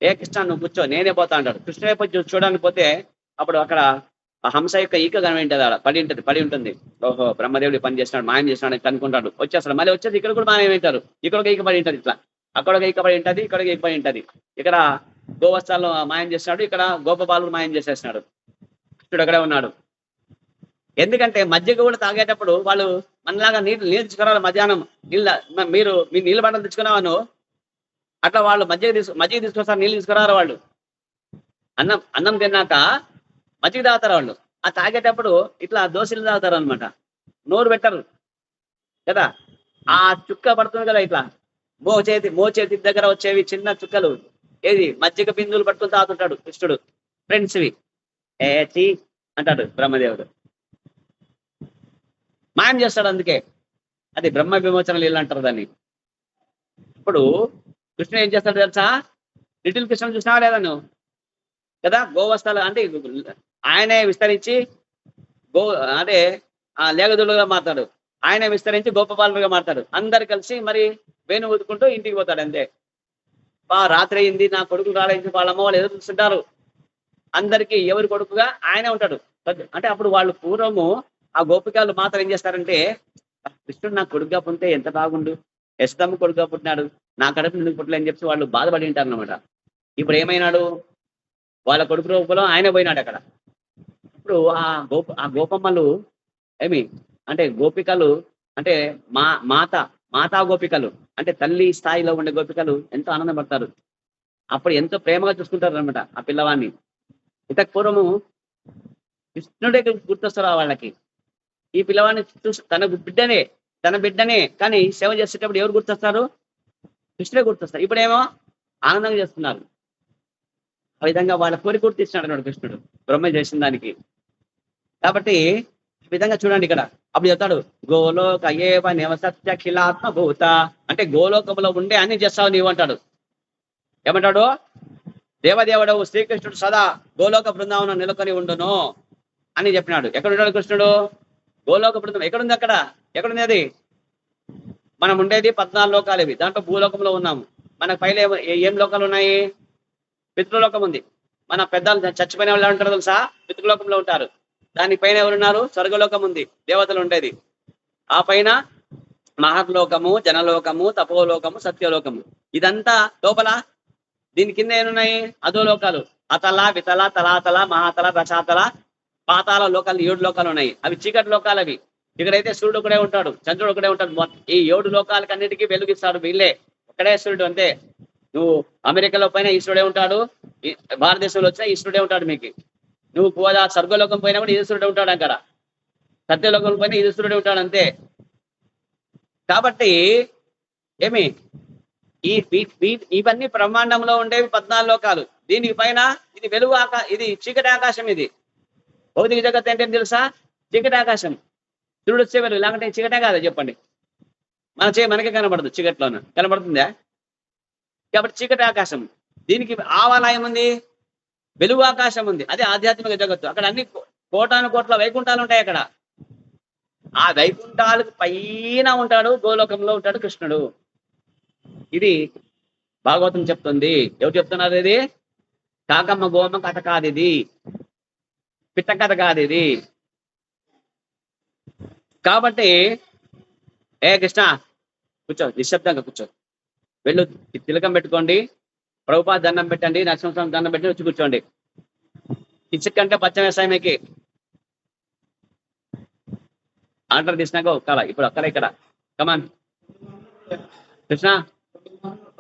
ఏ కృష్ణ నువ్వు కూర్చో నేనే పోతా అంటాడు. కృష్ణ వైపు చూడడానికి పోతే అప్పుడు అక్కడ ఆ హంస యొక్క ఈక కనిపింటది, ఆడ పడి ఉంటుంది. ఓహో బ్రహ్మదేవుడి పని చేస్తున్నాడు, మాయం చేస్తున్నాడు అని కనుకుంటాడు. వచ్చేస్తాడు. మళ్ళీ వచ్చేసి ఇక్కడ కూడా మాయం వింటారు. ఇక్కడ ఒక ఈక పడి ఉంటుంది, ఇట్లా అక్కడ ఒక ఈక పడి ఉంటుంది, ఇక్కడ ఈక పడి ఉంటుంది. ఇక్కడ గోవత్సాలను మాయం చేస్తున్నాడు, ఇక్కడ గోపబాలు మాయం చేసేస్తున్నాడు. కృష్ణుడు అక్కడే ఉన్నాడు. ఎందుకంటే మజ్జిగ కూడా తాగేటప్పుడు వాళ్ళు మనలాగా నీళ్ళు తీసుకురావాలి. మధ్యాహ్నం మీరు నీళ్ళ బాటలు తెచ్చుకున్నావను అట్లా వాళ్ళు మజ్జిగ తీసుకొస్తారు, నీళ్ళు తీసుకురారు. వాళ్ళు అన్నం తిన్నాక మజ్జిగ తాగుతారు వాళ్ళు. ఆ తాగేటప్పుడు ఇట్లా దోశలు తాగుతారు అనమాట. నోరు పెట్టరు కదా, ఆ చుక్క పడుతుంది కదా, ఇట్లా మోచేతి దగ్గర వచ్చేవి చిన్న చుక్కలు, ఏది మజ్జిగ బిందువులు పట్టుకుని తాగుతుంటాడు కృష్ణుడు. ఫ్రెండ్స్వి ఏచి అంటాడు బ్రహ్మదేవుడు, మాయం చేస్తాడు. అందుకే అది బ్రహ్మ విమోచన లీల అంటారు దాన్ని. ఇప్పుడు కృష్ణుడు ఏం చేస్తాడు తెలుసా? లిటిల్ కృష్ణుడు చూసినావా లేదా నువ్వు? కదా, గోవస్థలు అంటే ఆయనే విస్తరించి అంటే లేగదుడుగా మారుతాడు, ఆయనే విస్తరించి గోపబాలుగా మారుతాడు. అందరు కలిసి మరి వేణు ఊదుకుంటూ ఇంటికి పోతాడు. అంతే. రాత్రి అయింది, నా కొడుకులు రాలేదు, వాళ్ళ అమ్మ వాళ్ళు ఎదురు చూస్తుంటారు. అందరికీ ఎవరి కొడుకుగా ఆయనే ఉంటాడు. అంటే అప్పుడు వాళ్ళు పూర్వము ఆ గోపికలు మాత్రం ఏం చేస్తారంటే, కృష్ణుడు నా కొడుకుగా పుట్టితే ఎంత బాగుండు, యశోదమ్మ కొడుకుగా పుట్టినాడు, నా కడుపు ఎందుకు పుట్టలేని చెప్పి వాళ్ళు బాధపడి ఉంటారు అనమాట. ఇప్పుడు ఏమైనాడు? వాళ్ళ కొడుకు రూపంలో ఆయన పోయినాడు అక్కడ. ఇప్పుడు ఆ గోపమ్మలు అంటే గోపికలు అంటే మాతా గోపికలు అంటే తల్లి స్థాయిలో ఉండే గోపికలు ఎంతో ఆనందపడతారు. అప్పుడు ఎంతో ప్రేమగా చూసుకుంటారు అనమాట ఆ పిల్లవాడిని. ఇంతకు పూర్వము కృష్ణుడే గుర్తొస్తారు వాళ్ళకి. ఈ పిల్లవాడిని చూసి తన బిడ్డనే కానీ సేవ చేసేటప్పుడు ఎవరు గుర్తొస్తారు? కృష్ణుడే గుర్తొస్తారు. ఇప్పుడేమో ఆనందంగా చేస్తున్నారు. ఆ విధంగా వాళ్ళ కోరిక గుర్తిస్తున్నాడు అన్నాడు కృష్ణుడు బ్రహ్మ చేసిన దానికి. కాబట్టి ఈ విధంగా చూడండి ఇక్కడ. అప్పుడు చెప్తాడు, గోలోక ఏవ నివసత్యఖిలాత్మ భూత అంటే గోలోకంలో ఉండే అన్ని చేస్తావు నీవు అంటాడు. ఏమంటాడు? దేవదేవుడవు శ్రీకృష్ణుడు సదా గోలోక బృందావనం నెలకొని ఉండును అని చెప్పినాడు. ఎక్కడున్నాడు కృష్ణుడు? గోలోక బృందం ఎక్కడుంది? ఎక్కడుంది అది? మనం ఉండేది 14 లోకాలు ఇవి. దాంట్లో భూలోకంలో ఉన్నాము. మనకు పైన ఏం లోకాలు ఉన్నాయి? పితృలోకం ఉంది. మన పెద్దలు చచ్చిపోయిన వాళ్ళు ఉంటారు తెలుసా? పితృలోకంలో ఉంటారు. దానిపైన ఎవరున్నారు? స్వర్గలోకం ఉంది, దేవతలు ఉండేది. ఆ పైన మహర్లోకము, జనలోకము, తపోలోకము, సత్యలోకము. ఇదంతా లోపల. దీని కింద ఏమున్నాయి? అధోలోకాలు. అతల, వితల, తలాతల, మహాతల, రసాతల, పాతాల లోకాలు 7 లోకాలు ఉన్నాయి. అవి చీకటి లోకాలు. అవి ఇక్కడైతే సూర్యుడు ఒకడే ఉంటాడు, చంద్రుడు ఒకడే ఉంటాడు. ఈ 7 లోకాలకి అన్నిటికీ వెలుగిస్తాడు వీళ్ళే. ఒకడే సూర్యుడు అంతే. నువ్వు అమెరికాలో పైన ఈశ్వరుడే ఉంటాడు, భారతదేశంలో వచ్చినా ఈశ్వరుడే ఉంటాడు మీకు. నువ్వు పోదా స్వర్గలోకం పోయినా కూడా ఈశ్వరుడే ఉంటాడు. అక్కడ సత్యలోకం పైన ఈశ్వరుడే ఉంటాడు అంతే. కాబట్టి ఇవన్నీ బ్రహ్మాండంలో ఉండేవి 14 లోకాలు. దీనికి పైన ఇది వెలుగు ఇది చీకటి ఆకాశం. ఇది భౌతిక జగత్ అంటే తెలుసా? చీకటి ఆకాశం. సూర్యుడు వస్తే వెలుగు, లేకుంటే చీకటే కాదా చెప్పండి? మన చేయి మనకే కనబడదు, చీకట్లోన కనబడుతుందా? కాబట్టి చీకటి ఆకాశం. దీనికి ఆవాలయం ఉంది, వెలుగు ఆకాశం ఉంది. అదే ఆధ్యాత్మిక జగత్తు. అక్కడ అన్ని కోటాను కోట్ల వైకుంఠాలు ఉంటాయి. అక్కడ ఆ వైకుంఠాలకు పైన ఉంటాడు, గోలోకంలో ఉంటాడు కృష్ణుడు. ఇది భాగవతం చెప్తుంది. ఎవరు చెప్తున్నారు ఇది? కాకమ్మ గోమ కథ కాదు ఇది, పిట్ట కథ కాదు ఇది. కాబట్టి ఏ కృష్ణ కూర్చో, నిశ్శబ్దంగా కూర్చో. వెళ్ళు, తిలకం పెట్టుకోండి, ప్రభుపాద దండం పెట్టండి, నరసింహస్వామి దండం పెట్టి వచ్చి కూర్చోండి. ఇసుకంటే పచ్చ వ్యవసాయమేకి ఆర్డర్ తీసినాక ఒక్కల, ఇప్పుడు ఒక్కల ఇక్కడ. కమాన్ కృష్ణ.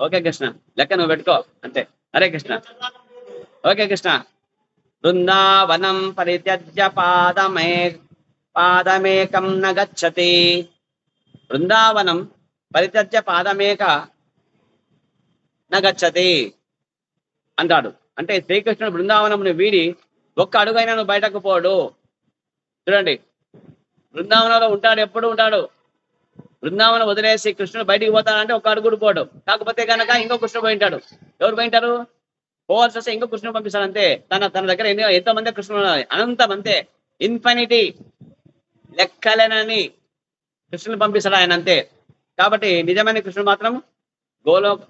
ఓకే కృష్ణ, లెక్క నువ్వు పెట్టుకో అంతే. హరే కృష్ణ. ఓకే కృష్ణ. బృందావనం పరిత్యజ్య పాదమేకం న గచ్చతి. బృందావనం పరిత్యజ్య పాదమేక న గచ్చతి అంటాడు. అంటే శ్రీకృష్ణుడు బృందావనంను వీడి ఒక్క అడుగైనా నువ్వు బయటకు పోడు. చూడండి, బృందావనంలో ఉంటాడు, ఎప్పుడు ఉంటాడు. బృందావనం వదిలేసి కృష్ణుడు బయటికి పోతాడంటే ఒక్క అడుగుడు పోడు. కాకపోతే కనుక ఇంకో కృష్ణుడు పోయింటాడు. ఎవరు పోయింటారు? పోవాల్సి వస్తే ఇంకో కృష్ణుడు పంపిస్తాడు అంతే. తన దగ్గర ఎంతమంది కృష్ణుడు ఉన్నారు, అనంతం అంతే, ఇన్ఫినిటీ, లెక్కలేనని కృష్ణుని పంపిస్తాడు ఆయన అంతే. కాబట్టి నిజమైన కృష్ణుడు మాత్రం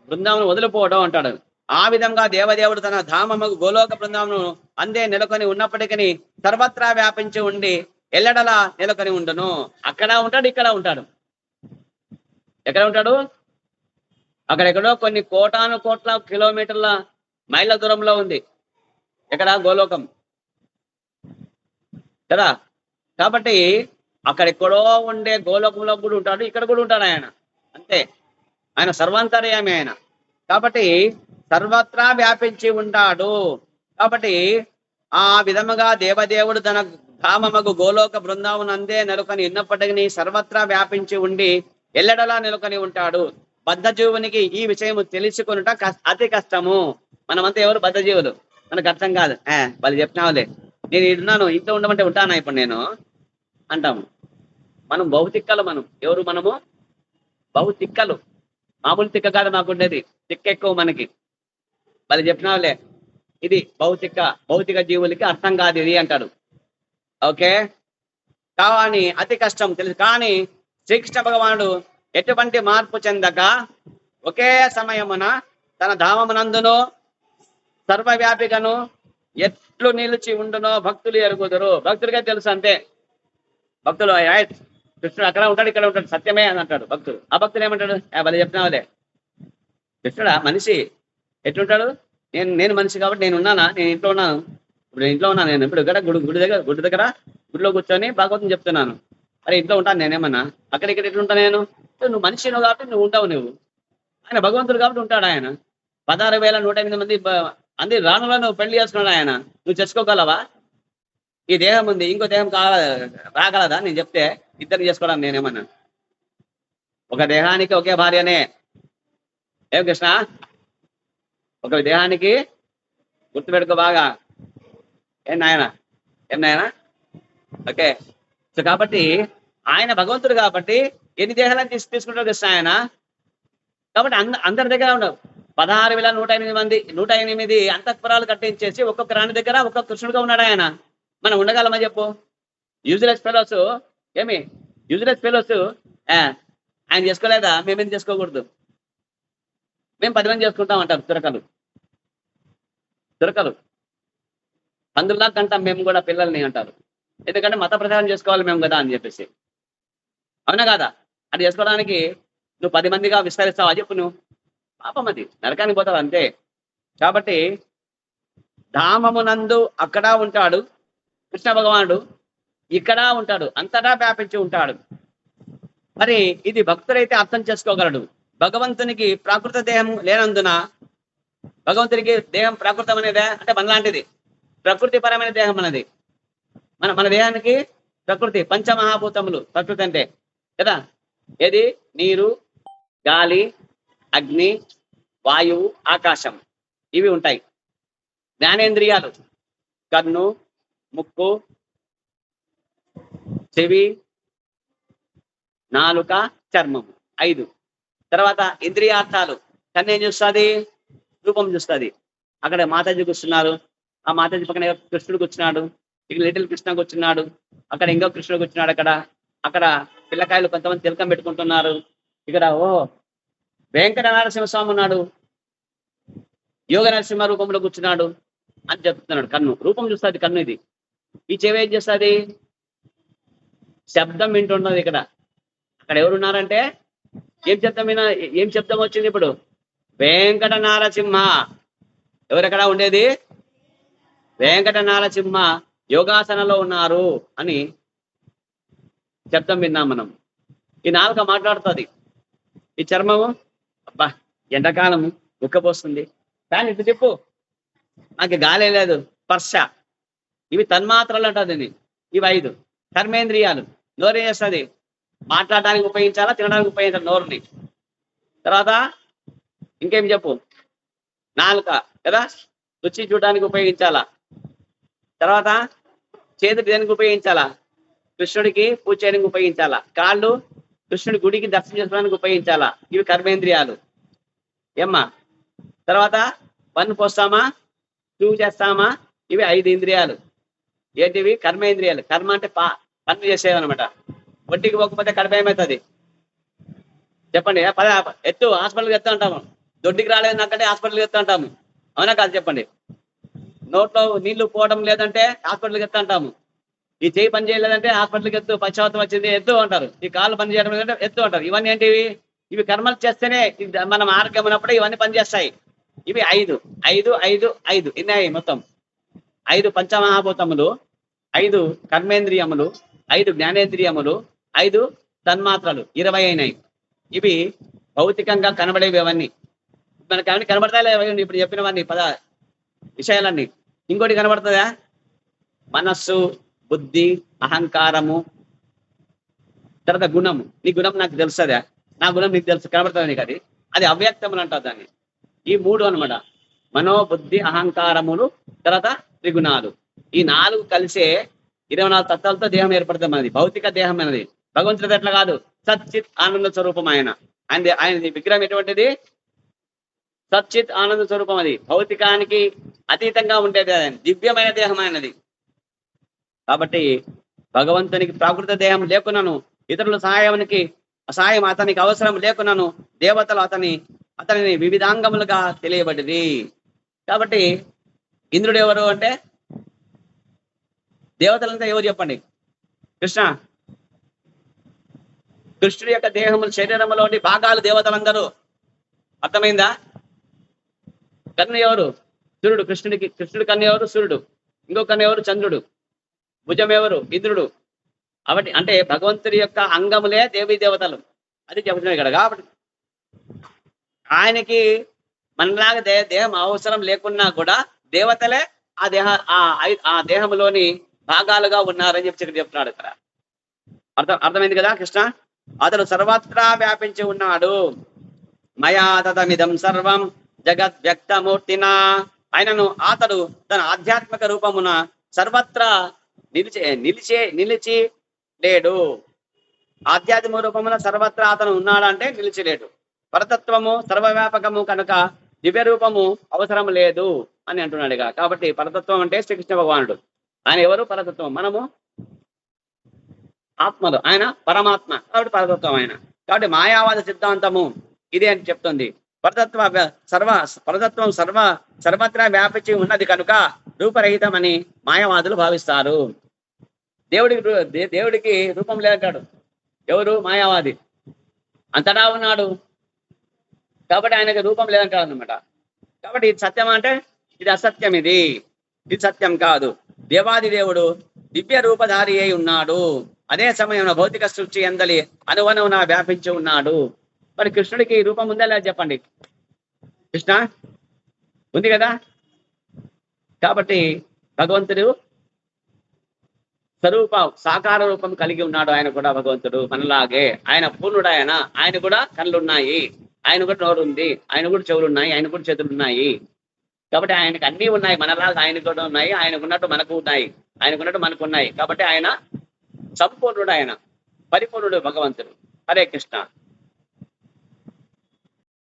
బృందావనం వదిలిపోవడం అంటాడు. ఆ విధంగా దేవదేవుడు తన ధామము గోలోక బృందావనం అందే నెలకొని ఉన్నప్పటికీ సర్వత్రా వ్యాపించి ఉండి ఎల్లడలా నెలకొని ఉండను. అక్కడ ఉంటాడు, ఇక్కడ ఉంటాడు. ఎక్కడ ఉంటాడు? అక్కడెక్కడో కొన్ని కోటాను కోట్ల కిలోమీటర్ల మైళ్ళ దూరంలో ఉంది. ఎక్కడ? గోలోకం కదా. కాబట్టి అక్కడెక్కడో ఉండే గోలోకంలో కూడా ఉంటాడు, ఇక్కడ కూడా ఉంటాడు ఆయన అంతే. ఆయన సర్వాంతర్యామి ఆయన. కాబట్టి సర్వత్రా వ్యాపించి ఉంటాడు. కాబట్టి ఆ విధముగా దేవదేవుడు తన ధామమగు గోలోక బృందావనందే నెలకొని ఉన్నప్పటికీ సర్వత్రా వ్యాపించి ఉండి ఎల్లడలా నెలకొని ఉంటాడు. బద్ధజీవునికి ఈ విషయం తెలుసుకొనుట అతి కష్టము. మనమంతా ఎవరు? బద్ధజీవులు. మనకు అర్థం కాదు. వాళ్ళు చెప్పినావులే, నేను ఇన్నాను, ఇంట్లో ఉండమంటే ఉంటానా ఇప్పుడు నేను అంటాము. మనం బహుతిక్కలు. మనం ఎవరు? మనము బహుతిక్కలు. మామూలు తిక్క కాదు మాకుండేది, తిక్క ఎక్కువ మనకి. వాళ్ళు చెప్పినావులే, ఇది భౌతిక జీవులకి అర్థం కాదు ఇది అంటాడు. ఓకే, కానీ అతి కష్టం తెలుసు. కానీ శ్రీకృష్ణ భగవానుడు ఎటువంటి మార్పు చెందక ఒకే సమయమున తన ధామమునందును సర్వవ్యాపికను ఎట్లు నిలిచి ఉండునో భక్తులు ఎరుగుదురు. భక్తుడిగా తెలుసు అంతే. భక్తులు కృష్ణుడు అక్కడ ఉంటాడు, ఇక్కడ ఉంటాడు, సత్యమే అని అంటాడు భక్తుడు. ఆ భక్తుడు ఏమంటాడు? భలే చెప్తున్నావులే, కృష్ణుడా మనిషి ఎట్లుంటాడు? నేను మనిషి కాబట్టి నేను ఉన్నానా? నేను ఇంట్లో ఉన్నాను, ఇప్పుడు ఇంట్లో ఉన్నాను. నేను ఇప్పుడు ఇక్కడ గుడి దగ్గర గుడిలో కూర్చొని భాగవతం చెప్తున్నాను. అరే ఇంట్లో ఉంటాను నేనేమన్నా? అక్కడ ఇక్కడ ఎట్లుంటా నేను? నువ్వు మనిషి నువ్వు కాబట్టి నువ్వు ఉంటావు. నువ్వు ఆయన భగవంతుడు కాబట్టి ఉంటాడు. ఆయన 16,108 మంది అంది రానులో నువ్వు పెళ్లి చేసుకున్నాడు ఆయన. నువ్వు చేసుకోగలవా? ఈ దేహం ఉంది, ఇంకో దేహం రాగలదా? నేను చెప్తే ఇద్దరు చేసుకోవడానికి నేనేమన్నా? ఒక దేహానికి ఒకే భార్యనే. ఏం కృష్ణ, ఒక దేహానికి గుర్తుపెట్టుకో బాగా. ఏం నాయనా? ఓకే. సో కాబట్టి ఆయన భగవంతుడు కాబట్టి ఎన్ని దేహాలను తీసుకుంటాడు కృష్ణ ఆయన. కాబట్టి అందరి దగ్గర ఉండవు. 16,108 అంతఃపురాలు కట్టించేసి ఒక్కొక్క రాణి దగ్గర ఒక్కొక్క కృష్ణుడుగా ఉన్నాడు ఆయన. మనం ఉండగలమా చెప్పు? Useless fellows. ఏమి యూజ్లెస్ ఫెలోస్ ఆయన చేసుకోలేదా? మేమేం చేసుకోకూడదు? మేము 10 మంది చేసుకుంటాం అంటారు తురకలు. అందులా కంటాం మేము కూడా పిల్లల్ని అంటారు. ఎందుకంటే మత ప్రచారం చేసుకోవాలి మేము కదా అని చెప్పేసి. అవునా కాదా? అది చేసుకోవడానికి నువ్వు 10 మందిగా విస్తరిస్తావా చెప్పు? నువ్వు పాపం, అది నరకానికి పోతావు అంతే. కాబట్టి ధామమునందు అక్కడ ఉంటాడు కృష్ణ భగవానుడు, ఇక్కడ ఉంటాడు, అంతటా వ్యాపించి ఉంటాడు. మరి ఇది భక్తుడైతే అర్థం చేసుకోగలడు. భగవంతునికి ప్రాకృత దేహం లేనందున, భగవంతునికి దేహం ప్రాకృతం అనేదే అంటే మనలాంటిది, ప్రకృతి పరమైన దేహం అనేది. మన దేహానికి ప్రకృతి, పంచమహాభూతములు ప్రకృతి అంటే కదా. ఏది? నీరు, గాలి, అగ్ని, వాయువు, ఆకాశం, ఇవి ఉంటాయి. జ్ఞానేంద్రియాలు కన్ను, ముక్కు, చెవి, నాలుక, చర్మము 5. తర్వాత ఇంద్రియార్థాలు. కన్ను ఏం చూస్తుంది? రూపం చూస్తుంది. అక్కడ మాతాజీ కూర్చున్నారు, ఆ మాతాజీ పక్కన కృష్ణుడు కూర్చున్నాడు, ఇక లిటిల్ కృష్ణ కూర్చున్నాడు, అక్కడ ఇంకో కృష్ణుడు కూర్చున్నాడు, అక్కడ పిల్లకాయలు కొంతమంది తిలకం పెట్టుకుంటున్నారు, ఇక్కడ వెంకట నరసింహస్వామి ఉన్నాడు, యోగ నరసింహ రూపంలో కూర్చున్నాడు అని చెప్తున్నాడు. కన్ను రూపం చూస్తుంది, కన్ను ఇది. ఈ చెవి ఏం చేస్తుంది? శబ్దం వింటున్నది. అక్కడ ఎవరు ఉన్నారంటే ఏం శబ్దం వచ్చింది ఇప్పుడు? వెంకట నారసింహ. ఎవరెక్కడ ఉండేది? వెంకట నారసింహ యోగాసనలో ఉన్నారు అని శబ్దం విన్నాం మనం. ఈ నాలుక మాట్లాడుతుంది. ఈ చర్మము, అబ్బా ఎండాకాలము ఉక్కపోస్తుంది, కానీ ఇటు చెప్పు, నాకు గాలి లేదు, స్పర్శ. ఇవి తన్మాత్రలు అంటుంది. ఇవి 5. కర్మేంద్రియాలు. నోరు ఏం చేస్తుంది? మాట్లాడడానికి ఉపయోగించాలా, తినడానికి ఉపయోగించాలి నోరుని. తర్వాత ఇంకేం చెప్పు? నాలుక కదా, రుచి చూడడానికి ఉపయోగించాలా. తర్వాత చేతులు దేనికి ఉపయోగించాలా? కృష్ణుడికి పూజ చేయడానికి ఉపయోగించాలా. కాళ్ళు కృష్ణుడి గుడికి దర్శనం చేసుకోవడానికి ఉపయోగించాలా. ఇవి కర్మేంద్రియాలు ఏమ్మా. తర్వాత పన్ను పోస్తామా, చూపు చేస్తామా, ఇవి 5 ఇంద్రియాలు. ఏంటివి? కర్మేంద్రియాలు. కర్మ అంటే పన్ను చేసేవన్నమాట. ఒంటికి పోకపోతే కడుపు ఏమవుతుంది చెప్పండి? ఎత్తు, హాస్పిటల్కి ఎత్తు అంటాము. దొడ్డికి రాలేదు నాకంటే హాస్పిటల్కి ఎత్తు అంటాము. అవునా కాదు చెప్పండి? నోట్లో నీళ్లు పోవడం లేదంటే హాస్పిటల్కి ఎత్తు అంటాము. ఈ చేయి పని చేయలేదంటే హాస్పిటల్కి ఎత్తు, పశ్చాత్తం వచ్చింది ఎత్తు అంటారు. ఈ కాళ్ళు పని చేయడం లేదంటే ఎత్తు అంటారు. ఇవన్నీ ఏంటివి? ఇవి కర్మలు చేస్తేనే మనం ఆరోగ్యం ఉన్నప్పుడే ఇవన్నీ పనిచేస్తాయి. ఇవి 5 5 5 5 ఇన్నాయి మొత్తం. 5 పంచమహాభూతములు, 5 కర్మేంద్రియములు, 5 జ్ఞానేంద్రియములు, 5 తన్మాత్రలు, 20 అయినాయి. ఇవి భౌతికంగా కనబడేవి. అవన్నీ మనకి అవన్నీ కనబడతాయి. ఇప్పుడు చెప్పినవన్నీ విషయాలన్నీ. ఇంకోటి కనబడుతుందా? మనస్సు, బుద్ధి, అహంకారము, తర్వాత గుణము. నీ గుణం నాకు తెలుస్తుందా? నా గుణం నీకు తెలుసు, కనబడుతుంది నీకు. అది అవ్యక్తములు అంటారు దాన్ని. ఈ 3 అనమాట. మనోబుద్ధి అహంకారములు, తర్వాత త్రిగుణాలు. ఈ 4 కలిసే 24 తత్వాలతో దేహం ఏర్పడుతుంది మనది. భౌతిక దేహం అనేది. భగవంతుడి ఎట్లా కాదు, సచ్చిత్ ఆనంద స్వరూపం ఆయన. ఆయన విగ్రహం ఎటువంటిది? సచ్చిత్ ఆనంద స్వరూపం. అది భౌతికానికి అతీతంగా ఉండేది, ఆయన దివ్యమైన దేహం ఆయనది. కాబట్టి భగవంతునికి ప్రాకృత దేహం లేకున్నాను, ఇతరుల సహాయం అతనికి అవసరం లేకున్నాను, దేవతలు అతనిని వివిధాంగములుగా తెలియబడింది. కాబట్టి ఇంద్రుడు ఎవరు అంటే, దేవతలంతా ఎవరు చెప్పండి? కృష్ణుడి యొక్క దేహములు, శరీరంలోని భాగాలు దేవతలందరూ. అర్థమైందా? కన్ను ఎవరు? సూర్యుడు. కృష్ణుడి కన్ను ఎవరు? సూర్యుడు. ఇంకో కన్ను ఎవరు? చంద్రుడు. భుజం ఎవరు? ఇంద్రుడు. అంటే భగవంతుడి యొక్క అంగములే దేవీ దేవతలు. అది చెబుతున్నాడు ఇక్కడ. కాబట్టి ఆయనకి మనలాగా దేహం అవసరం లేకున్నా కూడా దేవతలే ఆ దేహంలోని భాగాలుగా ఉన్నారని చెప్పి చెప్తున్నాడు ఇక్కడ. అర్థమైంది కదా కృష్ణ? అతడు సర్వత్రా వ్యాపించి ఉన్నాడు. మయా తతమిదం సర్వం జగత్ వ్యక్తమూర్తినా. అతడు తన ఆధ్యాత్మిక రూపమున సర్వత్రా నిలిచి లేడు. ఆధ్యాత్మిక రూపమున సర్వత్రా అతను ఉన్నాడంటే నిలిచి లేడు. పరతత్వము సర్వవ్యాపకము కనుక దివ్య రూపము అవసరం లేదు అని అంటున్నాడు. కాబట్టి పరతత్వం అంటే శ్రీకృష్ణ భగవానుడు. ఆయన ఎవరు? పరతత్వం. మనము ఆత్మలు, ఆయన పరమాత్మ. కాబట్టి పరతత్వం ఆయన. కాబట్టి మాయావాద సిద్ధాంతము ఇదే అని చెప్తుంది. పరతత్వం సర్వత్రా వ్యాపించి ఉన్నది కనుక రూపరహితమని మాయావాదులు భావిస్తారు. దేవుడికి రూపం లేదంటాడు. ఎవరు? మాయావాది. అంతటా ఉన్నాడు కాబట్టి ఆయనకి రూపం లేదంటాడు అనమాట. కాబట్టి ఇది సత్యం అంటే ఇది అసత్యం. ఇది సత్యం కాదు. దేవాది దేవుడు దివ్య రూపధారి అయి ఉన్నాడు. అదే సమయంలో భౌతిక సృష్టి అందలి అనువనువున వ్యాపించి ఉన్నాడు. మరి కృష్ణుడికి రూపం ఉందా లేదా చెప్పండి? కృష్ణ ఉంది కదా. కాబట్టి భగవంతుడు సాకార రూపం కలిగి ఉన్నాడు. ఆయన కూడా భగవంతుడు మనలాగే. ఆయన పూర్ణుడు. ఆయన కూడా కళ్ళున్నాయి, ఆయన కూడా నోరు ఉంది, ఆయన కూడా చెవులు ఉన్నాయి, ఆయన కూడా చేతులు ఉన్నాయి. కాబట్టి ఆయనకు అన్నీ ఉన్నాయి. మనలాగా ఆయనకు కూడా ఉన్నాయి. ఆయనకున్నట్టు మనకు ఉన్నాయి, ఆయనకున్నట్టు మనకు ఉన్నాయి. కాబట్టి ఆయన సంపూర్ణుడు, ఆయన పరిపూర్ణుడు భగవంతుడు. హరే కృష్ణ.